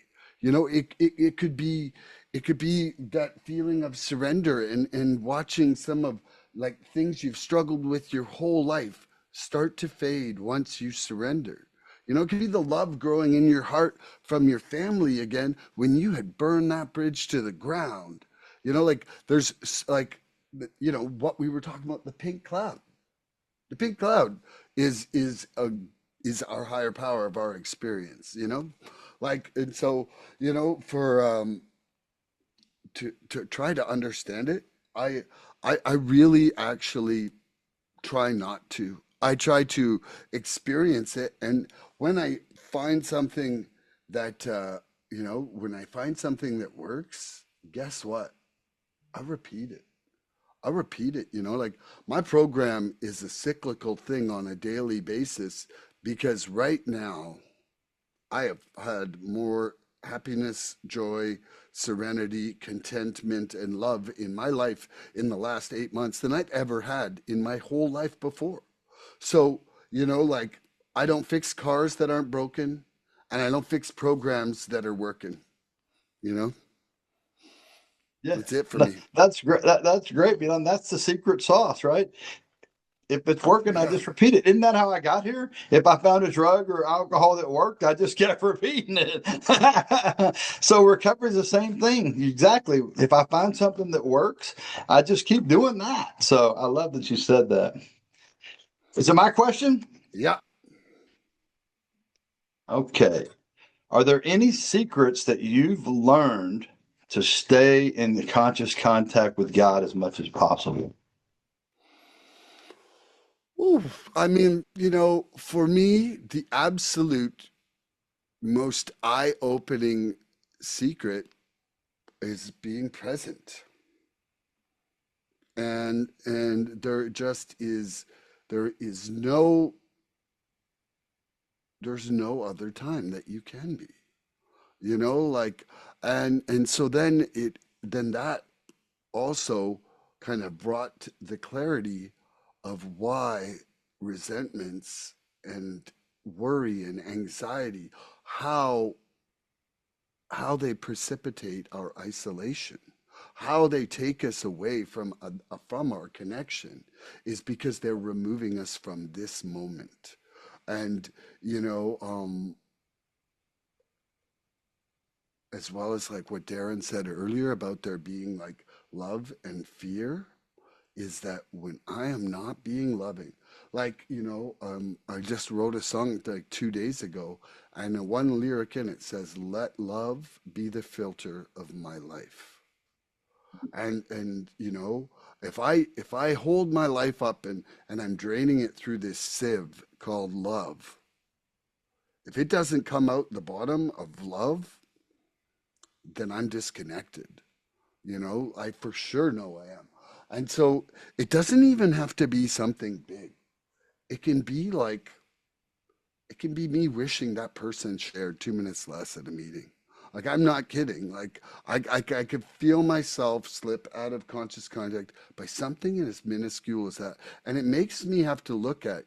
It could be that feeling of surrender and watching some of like things you've struggled with your whole life start to fade once you surrender. It could be the love growing in your heart from your family again when you had burned that bridge to the ground. Like there's like, what we were talking about, the pink cloud. The pink cloud is our higher power of our experience. Like, and so, for to try to understand it, I I really actually try not to. I try to experience it, and when I find something that when I find something that works, guess what? I repeat it. I repeat it. Like my program is a cyclical thing on a daily basis because right now I have had more. happiness, joy, serenity, contentment, and love in my life in the last 8 months than I'd ever had in my whole life before. So, like, I don't fix cars that aren't broken, and I don't fix programs that are working. You know, Yeah, that's it for me. that's great. That's great, Milan. That's the secret sauce, right? If it's working, I Yeah. just repeat it. Isn't that how I got here? If I found a drug or alcohol that worked, I just kept repeating it. So recovery is the same thing. Exactly. If I find something that works, I just keep doing that. So I love that you said that. Is it my question? Yeah. Okay. Are there any secrets that you've learned to stay in the conscious contact with God as much as possible? Ooh, I mean, for me, the absolute most eye-opening secret is being present. And there is there's no other time that you can be. Like, and so then that also kind of brought the clarity of why resentments and worry and anxiety, how they precipitate our isolation, how they take us away from our connection, is because they're removing us from this moment. And you know, as well as like what Darrin said earlier about there being like love and fear, is that when I am not being loving, like, I just wrote a song like 2 days ago, and one lyric in it says, "Let love be the filter of my life." And if I hold my life up and I'm draining it through this sieve called love, if it doesn't come out the bottom of love, then I'm disconnected. I for sure know I am. And so it doesn't even have to be something big. It can be like, it can be me wishing that person shared 2 minutes less at a meeting. Like, I'm not kidding. Like, I could feel myself slip out of conscious contact by something as minuscule as that. And it makes me have to look at,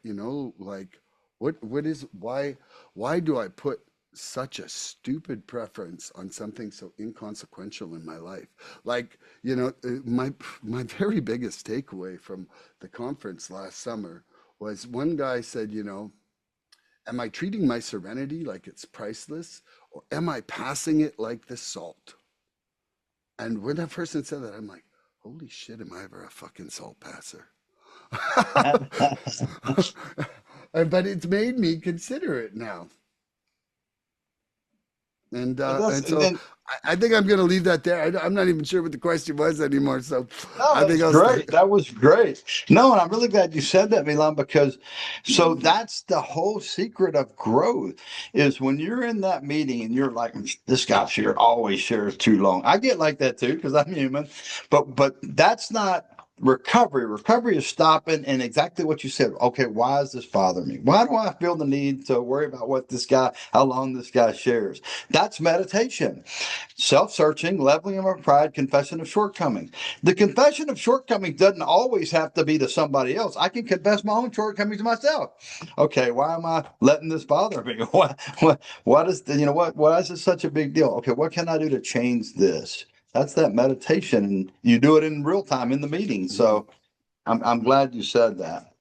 like, why do I put such a stupid preference on something so inconsequential in my life? Like, my very biggest takeaway from the conference last summer was one guy said, am I treating my serenity like it's priceless, or am I passing it like the salt? And when that person said that, I'm like, holy shit, am I ever a fucking salt passer? But it's made me consider it now. And Well, uh, that's and so and I think I'm going to leave that there. I'm not even sure what the question was anymore. So no, I that think was I'll stay. great. That was great. No, and I'm really glad you said that, Milan, because so that's the whole secret of growth is when you're in that meeting and you're like, this guy here always shares too long. I get like that too because I'm human, but that's not recovery. Recovery is stopping and exactly what you said. Okay, why does this bother me? Why do I feel the need to worry about how long this guy shares? That's meditation. Self-searching, leveling of our pride, confession of shortcomings. The confession of shortcomings doesn't always have to be to somebody else. I can confess my own shortcomings to myself. Okay, why am I letting this bother me? What is why is this such a big deal? Okay, what can I do to change this? That's that meditation, and you do it in real time in the meeting. Mhm. So I'm glad you said that.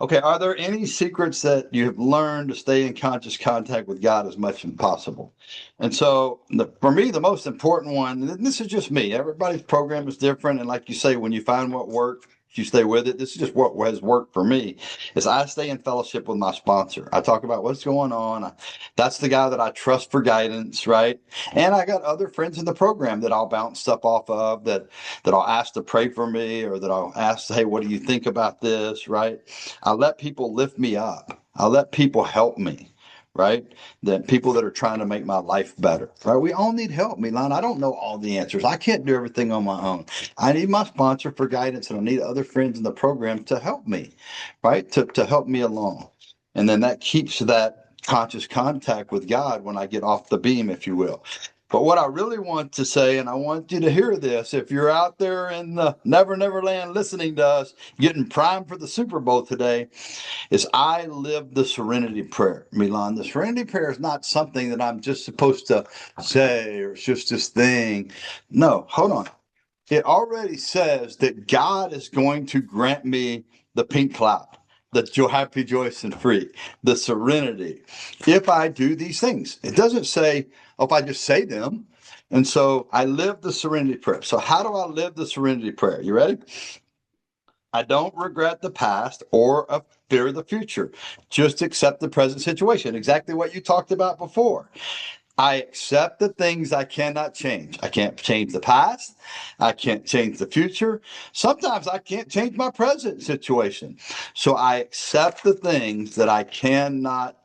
Okay, are there any secrets that you have learned to stay in conscious contact with God as much as possible? And so, for me, the most important one, and this is just me, everybody's program is different. And like you say, when you find what works, you stay with it. This is just what has worked for me, is I stay in fellowship with my sponsor. I talk about what's going on. That's the guy that I trust for guidance, right? And I got other friends in the program that I'll bounce stuff off of, that I'll ask to pray for me, or that I'll ask, hey, what do you think about this, right? I let people lift me up. I let people help me, right? That people that are trying to make my life better, right? We all need help, Milan. I don't know all the answers. I can't do everything on my own. I need my sponsor for guidance, and I need other friends in the program to help me, right? To help me along. And then that keeps that conscious contact with God when I get off the beam, if you will. But what I really want to say, and I want you to hear this, if you're out there in the Never Never Land listening to us, getting primed for the Super Bowl today, is I live the serenity prayer, Milan. The serenity prayer is not something that I'm just supposed to say or it's just this thing. No, hold on. It already says that God is going to grant me the pink cloud, the happy, joyous, and free, the serenity, if I do these things. It doesn't say, oh, if I just say them. And so I live the serenity prayer. So how do I live the serenity prayer? You ready? I don't regret the past or fear the future. Just accept the present situation. Exactly what you talked about before. I accept the things I cannot change. I can't change the past. I can't change the future. Sometimes I can't change my present situation. So I accept the things that I cannot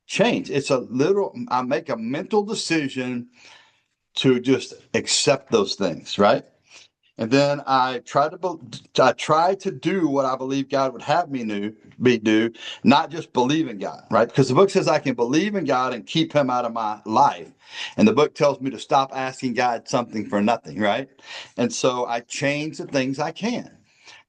change. I make a mental decision to just accept those things, right? And then I try to do what I believe God would have me do, not just believe in God, right? Because the book says I can believe in God and keep him out of my life. And the book tells me to stop asking God something for nothing, right? And so I change the things I can.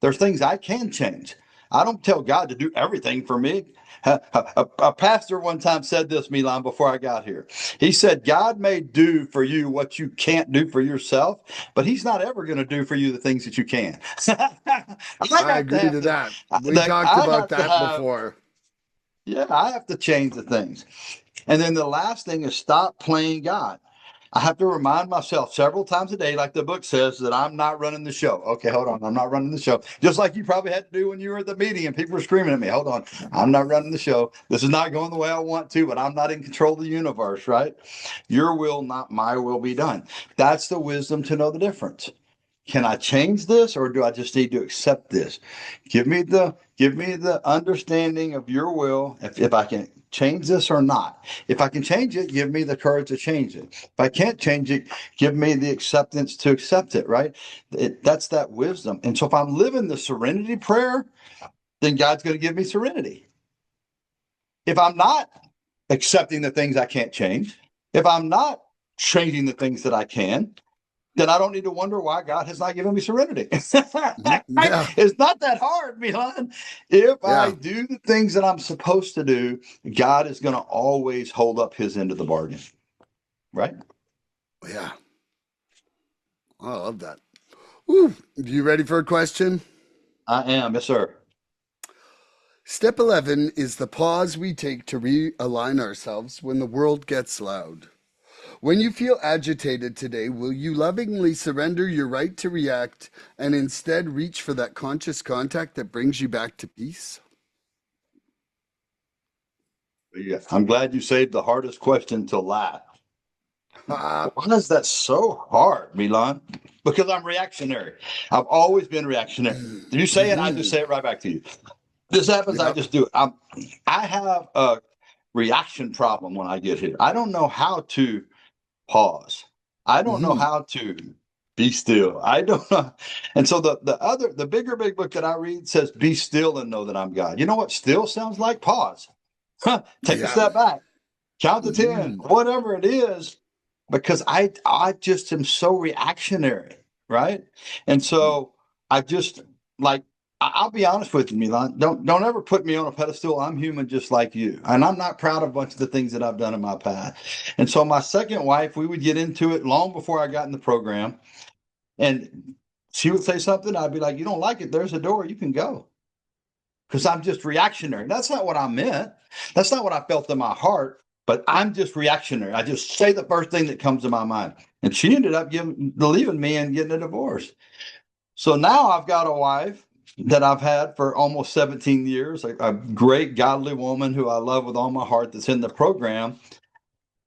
There's things I can change. I don't tell God to do everything for me. A pastor one time said this, Milan, before I got here. He said, God may do for you what you can't do for yourself, but he's not ever going to do for you the things that you can. I I got to agree have to to, that. We talked I about have to that have, before. yeah, I have to change the things. And then the last thing is stop playing God. I have to remind myself several times a day, like the book says, that I'm not running the show. Okay, hold on. I'm not running the show. Just like you probably had to do when you were at the meeting and people were screaming at me. Hold on. I'm not running the show. This is not going the way I want to, but I'm not in control of the universe, right? Your will, not my will, be done. That's the wisdom to know the difference. Can I change this or do I just need to accept this? Give me the understanding of your will, if I can change this or not. If I can change it, give me the courage to change it. If I can't change it, give me the acceptance to accept it, right? That's that wisdom. And so if I'm living the serenity prayer, then God's going to give me serenity. If I'm not accepting the things I can't change, if I'm not changing the things that I can, then I don't need to wonder why God has not given me serenity. Yeah, It's not that hard, Milan. If I yeah, do the things that I'm supposed to do, God is going to always hold up his end of the bargain, right? yeah. I love that. Ooh, you ready for a question? I am, yes, sir. Step 11 is the pause we take to realign ourselves when the world gets loud. When you feel agitated today, will you lovingly surrender your right to react and instead reach for that conscious contact that brings you back to peace? Yeah, I'm glad you saved the hardest question to last. Ah, Why is that so hard, Milan? Because I'm reactionary. I've always been reactionary. You say it, I just mm-hmm. say it right back to you. This happens, I Yep. just do it. I have a reaction problem when I get here. I don't know how to pause. I don't know Mm-hmm. how to be still. I don't know. And so the bigger big book that I read says be still and know that I'm God. You know what still sounds like? Pause. Take a Yeah. step back. Count to 10, Mm-hmm. whatever it is, because I just am so reactionary, right? And so I just like I'll be honest with you, Milan. Don't ever put me on a pedestal. I'm human just like you. And I'm not proud of a bunch of the things that I've done in my past. And so my second wife, we would get into it long before I got in the program. And she would say something, I'd be like, you don't like it, there's a door, you can go. Because I'm just reactionary. That's not what I meant. That's not what I felt in my heart. But I'm just reactionary. I just say the first thing that comes to my mind. And she ended up leaving me and getting a divorce. So now I've got a wife that I've had for almost 17 years, a great godly woman who I love with all my heart that's in the program.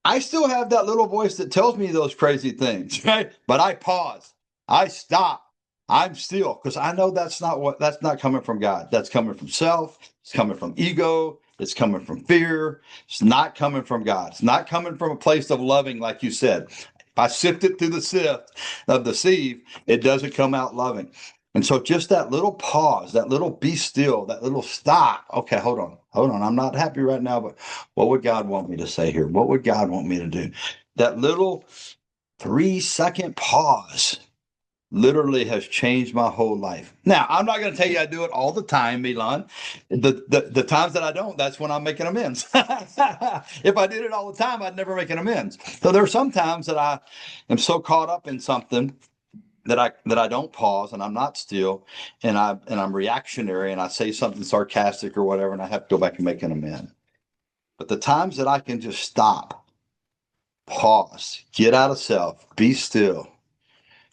I still have that little voice that tells me those crazy things, right? But I pause. I stop. I'm still because I know that's not coming from God. That's coming from self. It's coming from ego. It's coming from fear. It's not coming from God. It's not coming from a place of loving, like you said. If I sift it through the sieve of the sieve, it doesn't come out loving. And so just that little pause, that little be still, that little stop. Okay, hold on. I'm not happy right now, but what would God want me to say here? What would God want me to do? That little 3-second pause literally has changed my whole life. Now, I'm not going to tell you I do it all the time, Milan. The times that I don't, that's when I'm making amends. If I did it all the time, I'd never make an amends. So there are some times that I am so caught up in something that I don't pause and I'm not still, and I'm reactionary and I say something sarcastic or whatever, and I have to go back and make an amend. But the times that I can just stop, pause, get out of self, be still,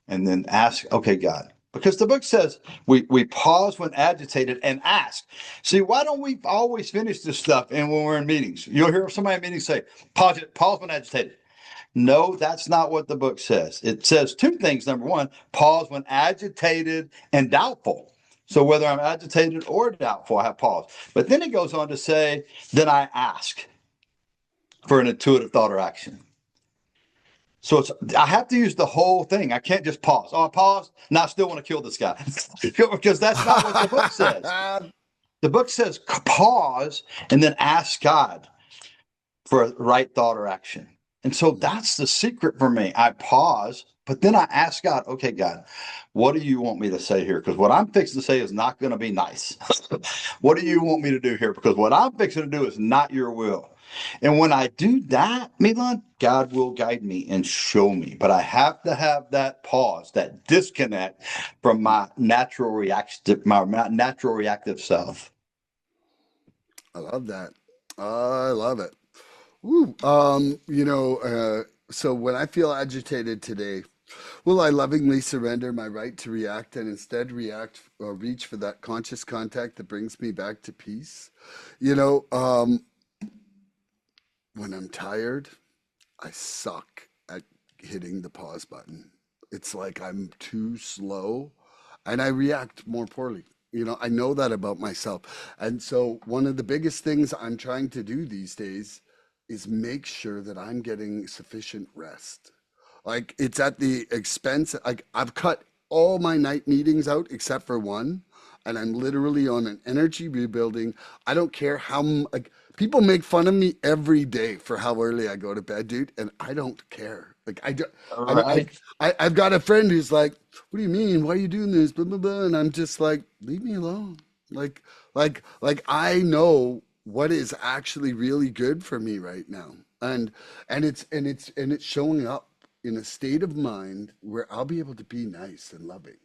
and then ask, okay, God. Because the book says we pause when agitated and ask. See, why don't we always finish this stuff and when we're in meetings? You'll hear somebody in meetings say, pause when agitated. No, that's not what the book says. It says two things. Number one, pause when agitated and doubtful. So whether I'm agitated or doubtful, I have pause. But then it goes on to say, then I ask for an intuitive thought or action. So I have to use the whole thing. I can't just pause. Oh, I pause. Now I still want to kill this guy because that's not what the book says. The book says pause and then ask God for a right thought or action. And so that's the secret for me. I pause, but then I ask God, okay, God, what do you want me to say here? Because what I'm fixing to say is not going to be nice. What do you want me to do here? Because what I'm fixing to do is not your will. And when I do that, Milan, God will guide me and show me. But I have to have that pause, that disconnect from my natural reaction, my natural reactive self. I love that. I love it. Woo. So when I feel agitated today, will I lovingly surrender my right to react and instead react or reach for that conscious contact that brings me back to peace? You know, when I'm tired, I suck at hitting the pause button. It's like I'm too slow and I react more poorly. I know that about myself. And so, one of the biggest things I'm trying to do these days is make sure that I'm getting sufficient rest. Like, it's at the expense, like, I've cut all my night meetings out except for one. And I'm literally on an energy rebuilding. I don't care like, people make fun of me every day for how early I go to bed, dude. And I don't care. Like, I do, All I, right. I've got a friend who's like, "What do you mean? Why are you doing this?" Blah blah blah. And I'm just like, "Leave me alone." Like, like I know what is actually really good for me right now, and it's showing up in a state of mind where I'll be able to be nice and loving.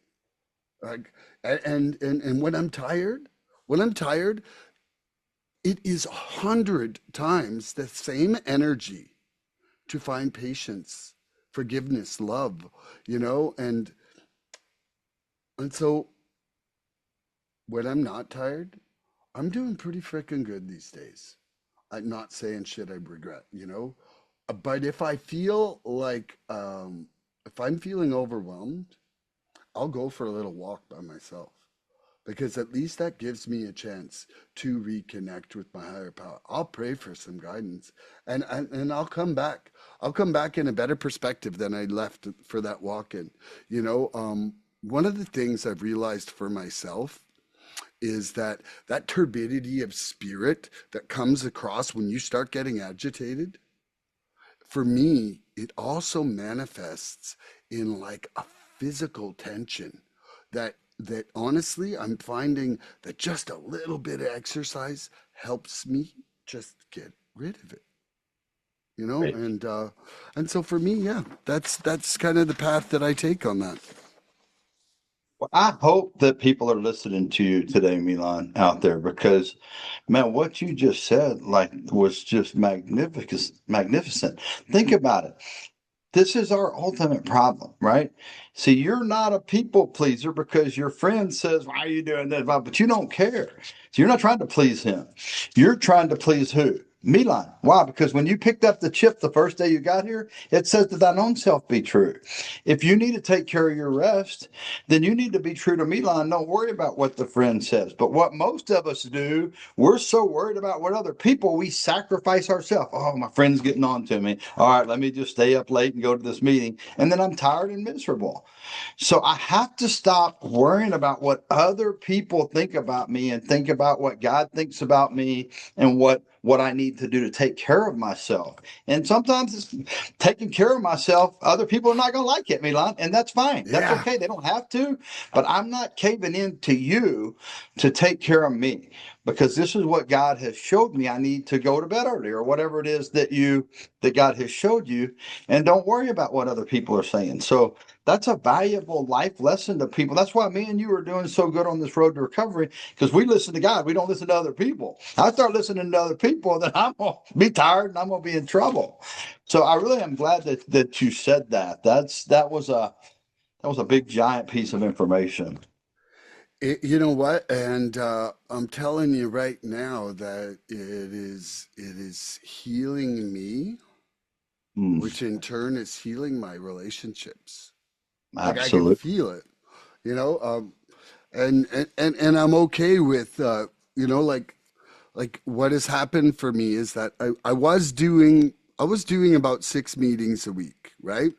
Like, and when I'm tired, it is 100 times the same energy to find patience, forgiveness, love, you know, and so when I'm not tired, I'm doing pretty freaking good these days. I'm not saying shit I regret. But if I feel like if I'm feeling overwhelmed, I'll go for a little walk by myself because at least that gives me a chance to reconnect with my higher power. I'll pray for some guidance and I'll come back. I'll come back in a better perspective than I left for that walk in. One of the things I've realized for myself is that turbidity of spirit that comes across when you start getting agitated, for me, it also manifests in like a physical tension that honestly I'm finding that just a little bit of exercise helps me just get rid of it. Right. And so for me, yeah, that's kind of the path that I take on that. Well, I hope that people are listening to you today, Milan, out there, because man, what you just said, like, was just magnificent. Magnificent. Think about it. This is our ultimate problem, right? See, you're not a people pleaser because your friend says, "Why are you doing that?" But you don't care. So you're not trying to please him. You're trying to please who? Milan. Why? Because when you picked up the chip the first day you got here, it says that thine own self be true. If you need to take care of your rest, then you need to be true to Milan. Don't worry about what the friend says. But what most of us do, we're so worried about what other people, we sacrifice ourselves. Oh, my friend's getting on to me. All right, let me just stay up late and go to this meeting. And then I'm tired and miserable. So I have to stop worrying about what other people think about me and think about what God thinks about me and what I need to do to take care of myself. And sometimes it's taking care of myself. Other people are not going to like it, Milan, and that's fine. That's Yeah. okay. They don't have to, but I'm not caving in to you to take care of me because this is what God has showed me. I need to go to bed early or whatever it is that God has showed you, and don't worry about what other people are saying. So that's a valuable life lesson to people. That's why me and you are doing so good on this road to recovery, because we listen to God. We don't listen to other people. I start listening to other people, then I'm going to be tired and I'm going to be in trouble. So I really am glad that you said that. That was a big giant piece of information. You know what? And I'm telling you right now that it is healing me, Mm, which in turn is healing my relationships. Like I can absolutely. feel it, you know. And I'm okay with like what has happened for me is that I was doing about 6 meetings a week, right?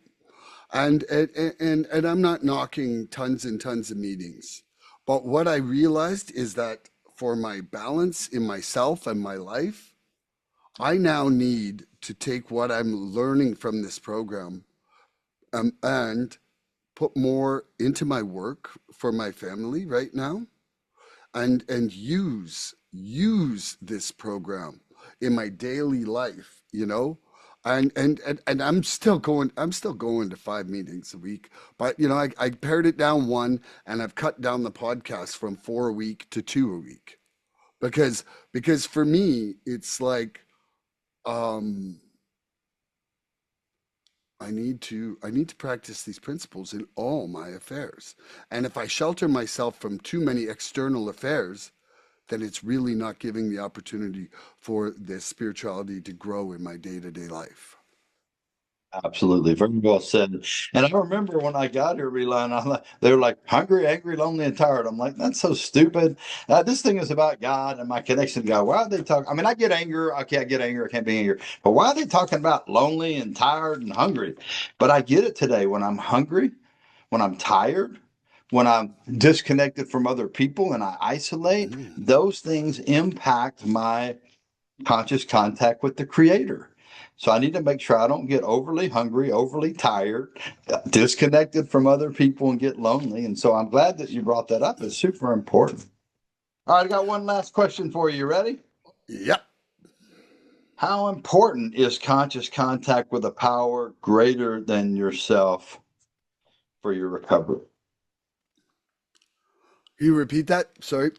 And I'm not knocking tons and tons of meetings. But what I realized is that for my balance in myself and my life, I now need to take what I'm learning from this program and put more into my work for my family right now and use this program in my daily life, and I'm still going to 5 meetings a week, but I pared it down one, and I've cut down the podcast from 4 a week to 2 a week, because for me it's like, um I need to practice these principles in all my affairs. And if I shelter myself from too many external affairs, then it's really not giving the opportunity for this spirituality to grow in my day-to-day life. Absolutely, very well said. And I remember when I got here, Reline, they were like hungry, angry, lonely, and tired. I'm like, that's so stupid. This thing is about God and my connection to God. Why are they talking? I mean, I get anger. Okay, I get anger. I can't be angry. But why are they talking about lonely and tired and hungry? But I get it today. When I'm hungry, when I'm tired, when I'm disconnected from other people and I isolate, Mm. those things impact my conscious contact with the creator. So I need to make sure I don't get overly hungry, overly tired, disconnected from other people and get lonely. And so I'm glad that you brought that up. It's super important. All right, I got one last question for you. You ready? Yep. How important is conscious contact with a power greater than yourself for your recovery? Can you repeat that? Sorry.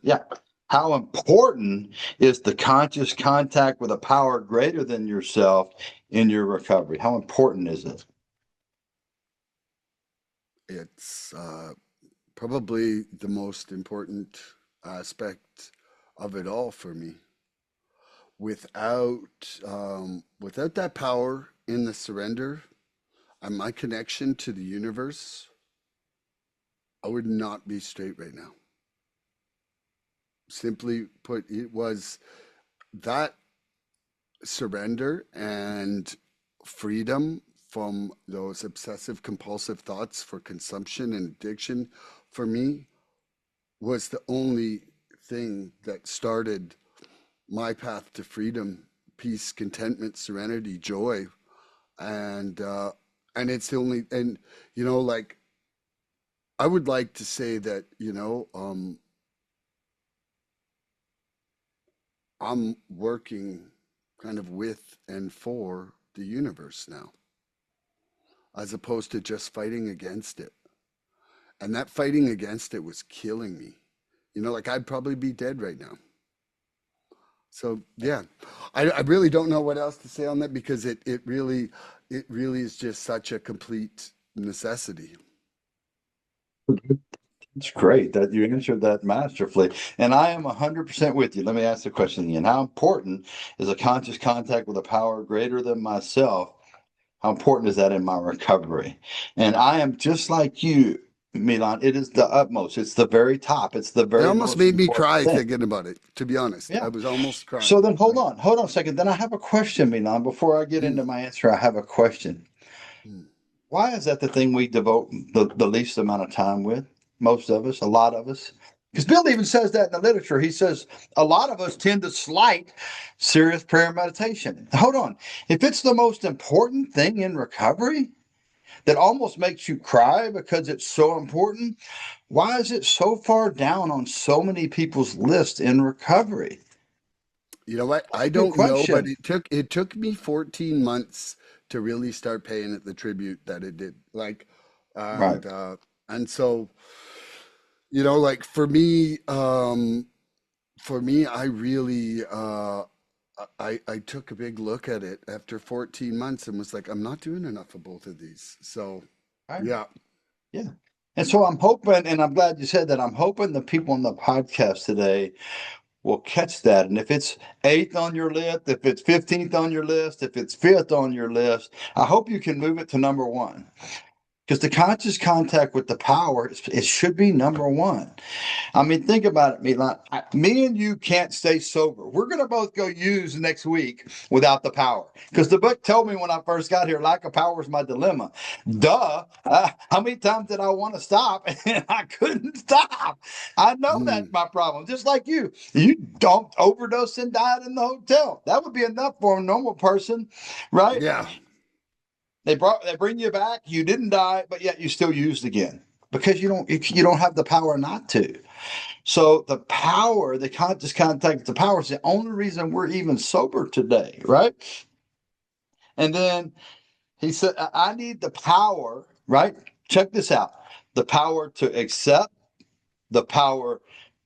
Yeah. How important is the conscious contact with a power greater than yourself in your recovery? How important is it? It's probably the most important aspect of it all for me. Without that power in the surrender and my connection to the universe, I would not be straight right now. Simply put, it was that surrender and freedom from those obsessive compulsive thoughts for consumption and addiction for me was the only thing that started my path to freedom, peace, contentment, serenity, joy. And it's the only, and like, I would like to say that, I'm working kind of with and for the universe now, as opposed to just fighting against it. And that fighting against it was killing me. Like, I'd probably be dead right now. So yeah, I really don't know what else to say on that, because it really is just such a complete necessity. It's great that you answered that masterfully. And I am 100% with you. Let me ask the question again. How important is a conscious contact with a power greater than myself? How important is that in my recovery? And I am just like you, Milan. It is the utmost. It's the very top. It's the It very almost most made me important cry thing. thinking about it, to be honest. Yeah. I was almost So crying. then hold on a second. Then I have a question, Milan. Before I get Mm, into my answer, I have a question. mm. Why is that the thing we devote the least amount of time with? Most of us, a lot of us. Because Bill even says that in the literature. He says a lot of us tend to slight serious prayer and meditation. Hold on. If it's the most important thing in recovery that almost makes you cry because it's so important, why is it so far down on so many people's list in recovery? You know what? That's I a good don't know, but question. it took me 14 months to really start paying it the tribute that it did. Like, Right. and and so, like for me, I really I took a big look at it after 14 months and was like, I'm not doing enough of both of these. So Right. yeah. Yeah. And so I'm hoping, and I'm glad you said that. I'm hoping the people on the podcast today will catch that. And if it's eighth on your list, if it's 15th on your list, if it's fifth on your list, I hope you can move it to number one. Because the conscious contact with the power, it should be number one. I mean, think about it, Milan. Me and you can't stay sober. We're going to both go use next week without the power. Because the book told me when I first got here, lack of power is my dilemma. Duh. How many times did I want to stop and I couldn't stop? I know that's Mm, my problem. Just like you. You don't overdose and died in the hotel. That would be enough for a normal person, right? yeah. They bring you back. You didn't die, but yet you still used again because you don't have the power not to. So the power, the conscious contact, the power is the only reason we're even sober today, right? And then he said, I need the power, right? Check this out, the power to accept, the power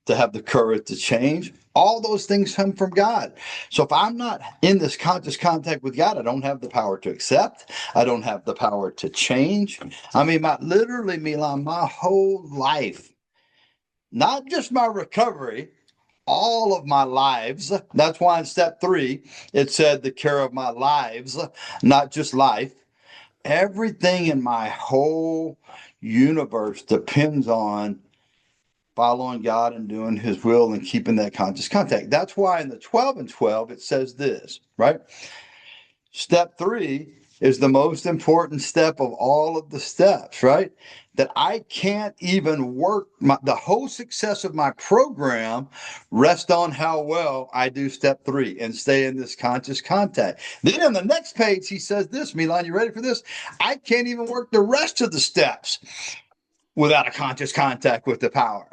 to have the courage to change. All those things come from God. So if I'm not in this conscious contact with God, I don't have the power to accept. I don't have the power to change. I mean, literally, Milan, my whole life, not just my recovery, all of my lives. That's why in step three, it said the care of my lives, not just life. Everything in my whole universe depends on following God and doing his will and keeping that conscious contact. That's why in the 12 and 12, it says this, right? Step three is the most important step of all of the steps, right? That I can't even work the whole success of my program rest on how well I do step three and stay in this conscious contact. Then on the next page, he says this, Milan, you ready for this? I can't even work the rest of the steps without a conscious contact with the power.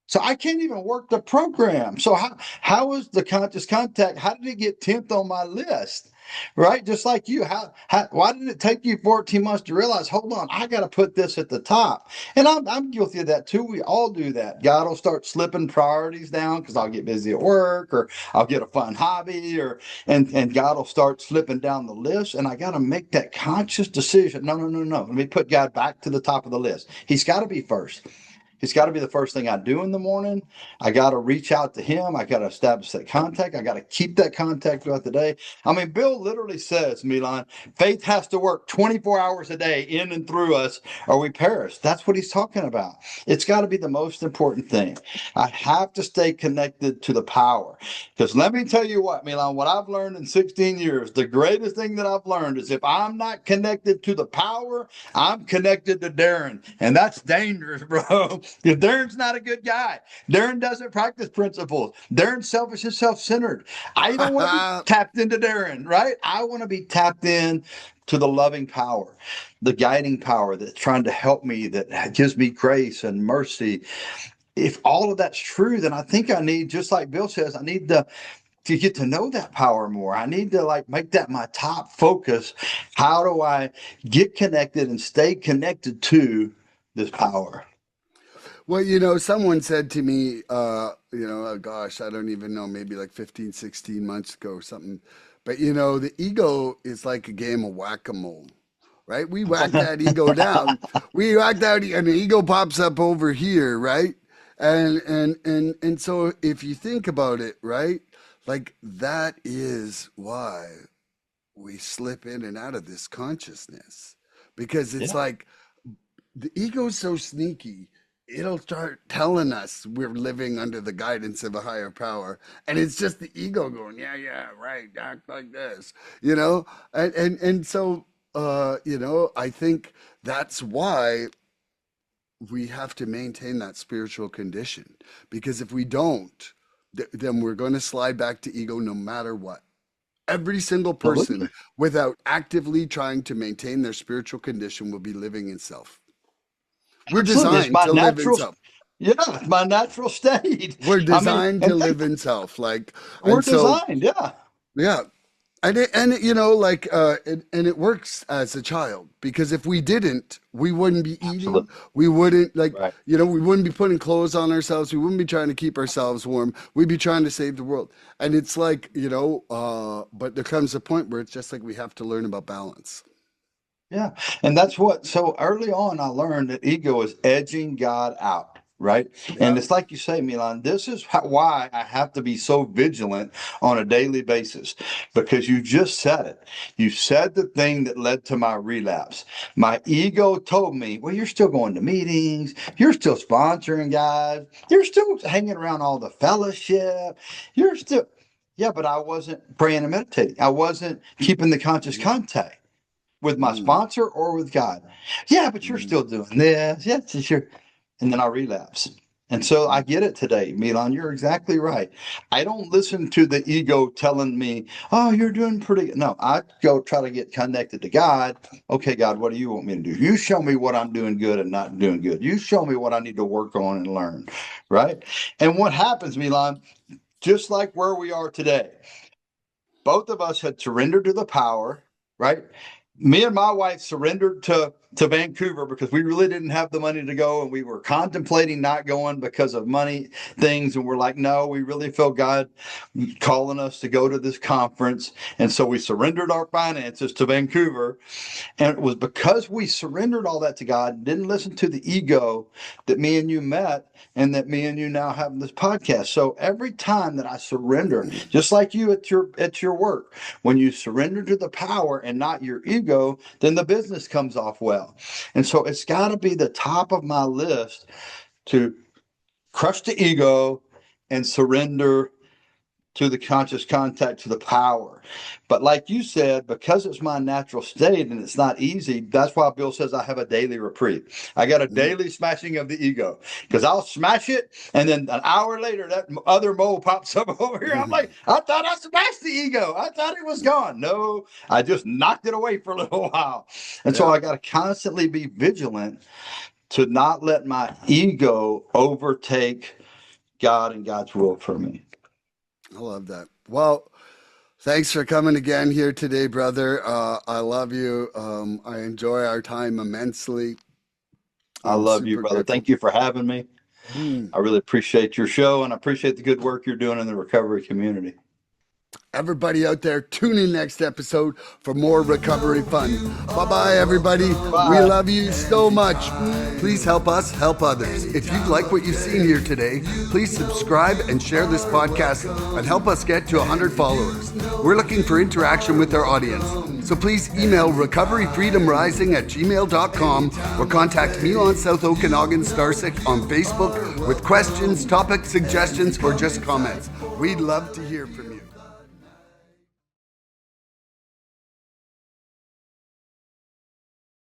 So I can't even work the program. So how is the conscious contact? How did it get 10th on my list? Right? Just like you. How why did it take you 14 months to realize, hold on, I got to put this at the top? And I'm guilty of that too. We all do that. God will start slipping priorities down because I'll get busy at work or I'll get a fun hobby and God will start slipping down the list. And I got to make that conscious decision. No, no, no, no. Let me put God back to the top of the list. He's got to be first. He's got to be the first thing I do in the morning. I got to reach out to him. I got to establish that contact. I got to keep that contact throughout the day. I mean, Bill literally says, Milan, faith has to work 24 hours a day in and through us or we perish. That's what he's talking about. It's got to be the most important thing. I have to stay connected to the power. Because let me tell you what, Milan, what I've learned in 16 years, the greatest thing that I've learned is if I'm not connected to the power, I'm connected to Darrin. And that's dangerous, bro. If Darren's not a good guy, Darren doesn't practice principles. Darren's selfish and self-centered. I don't want to be tapped into Darren, right? I want to be tapped in to the loving power, the guiding power that's trying to help me, that gives me grace and mercy. If all of that's true, then I think I need, just like Bill says, I need to get to know that power more. I need to like make that my top focus. How do I get connected and stay connected to this power? Well, someone said to me, oh gosh, I don't even know, maybe like 15, 16 months ago or something. But the ego is like a game of whack-a-mole. right? We whack that ego down. We whack that, and the ego pops up over here, right? And so if you think about it, right, like that is why we slip in and out of this consciousness, because it's Yeah, like the ego's so sneaky. It'll start telling us we're living under the guidance of a higher power, and it's just the ego going, "Yeah, yeah, right, act like this," you know. And so, I think that's why we have to maintain that spiritual condition, because if we don't, then we're going to slide back to ego no matter what. Every single absolutely. person, without actively trying to maintain their spiritual condition, will be living in self. We're Absolutely. It's designed my to live in natural, self. yeah, it's my natural state. We're I mean, designed to and live in self. we're And so, designed, yeah. yeah. And it works as a child, because if we didn't, we wouldn't be eating. Absolutely. We wouldn't, Right. we wouldn't be putting clothes on ourselves. We wouldn't be trying to keep ourselves warm. We'd be trying to save the world. And it's like, but there comes a point where it's just like we have to learn about balance. Yeah. And that's what, so early on, I learned that ego is edging God out. Right. And Yeah. it's like you say, Milan, this is why I have to be so vigilant on a daily basis, because you just said it. You said the thing that led to my relapse. My ego told me, well, you're still going to meetings. You're still sponsoring guys. You're still hanging around all the fellowship. You're still, yeah, but I wasn't praying and meditating. I wasn't keeping the conscious Mm, contact with my mm, sponsor or with God. Yeah, but you're mm, still doing this. Yes, sure. And then I relapse. And so I mm, get it today, Milan. You're exactly right. I don't listen to the ego telling me, oh, you're doing pretty good. No, I go try to get connected to God. Okay, God, what do you want me to do? You show me what I'm doing good and not doing good. You show me what I need to work on and learn. Right. And what happens, Milan, just like where we are today, both of us had surrendered to the power, right? Me and my wife surrendered to Vancouver because we really didn't have the money to go, and we were contemplating not going because of money things, and we're like, no, we really feel God calling us to go to this conference, and so we surrendered our finances to Vancouver. And it was because we surrendered all that to God, didn't listen to the ego, that me and you met, and that me and you now have this podcast. So every time that I surrender, just like you at your work, when you surrender to the power and not your ego, then the business comes off well. And so it's got to be the top of my list to crush the ego and surrender to the conscious contact, to the power. But like you said, because it's my natural state and it's not easy, that's why Bill says I have a daily reprieve. I got a mm. daily smashing of the ego, because I'll smash it, and then an hour later that other mole pops up over here. I'm like, I thought I smashed the ego. I thought it was gone. No, I just knocked it away for a little while. And so Yeah, I got to constantly be vigilant to not let my ego overtake God and God's will for me. I love that. Well, thanks for coming again here today, brother. I love you. I enjoy our time immensely. I I'm love you, super brother. grateful. Thank you for having me. Mm. I really appreciate your show, and I appreciate the good work you're doing in the recovery community. Everybody out there, tune in next episode for more recovery fun. Bye bye, everybody. We Bye. love you so much. Please help us help others. If you like what you've seen here today, please subscribe and share this podcast and help us get to 100 followers. We're looking for interaction with our audience. So please email recoveryfreedomrising@gmail.com or contact Milan South Okanagan Starcic on Facebook with questions, topic suggestions, or just comments. We'd love to hear from you.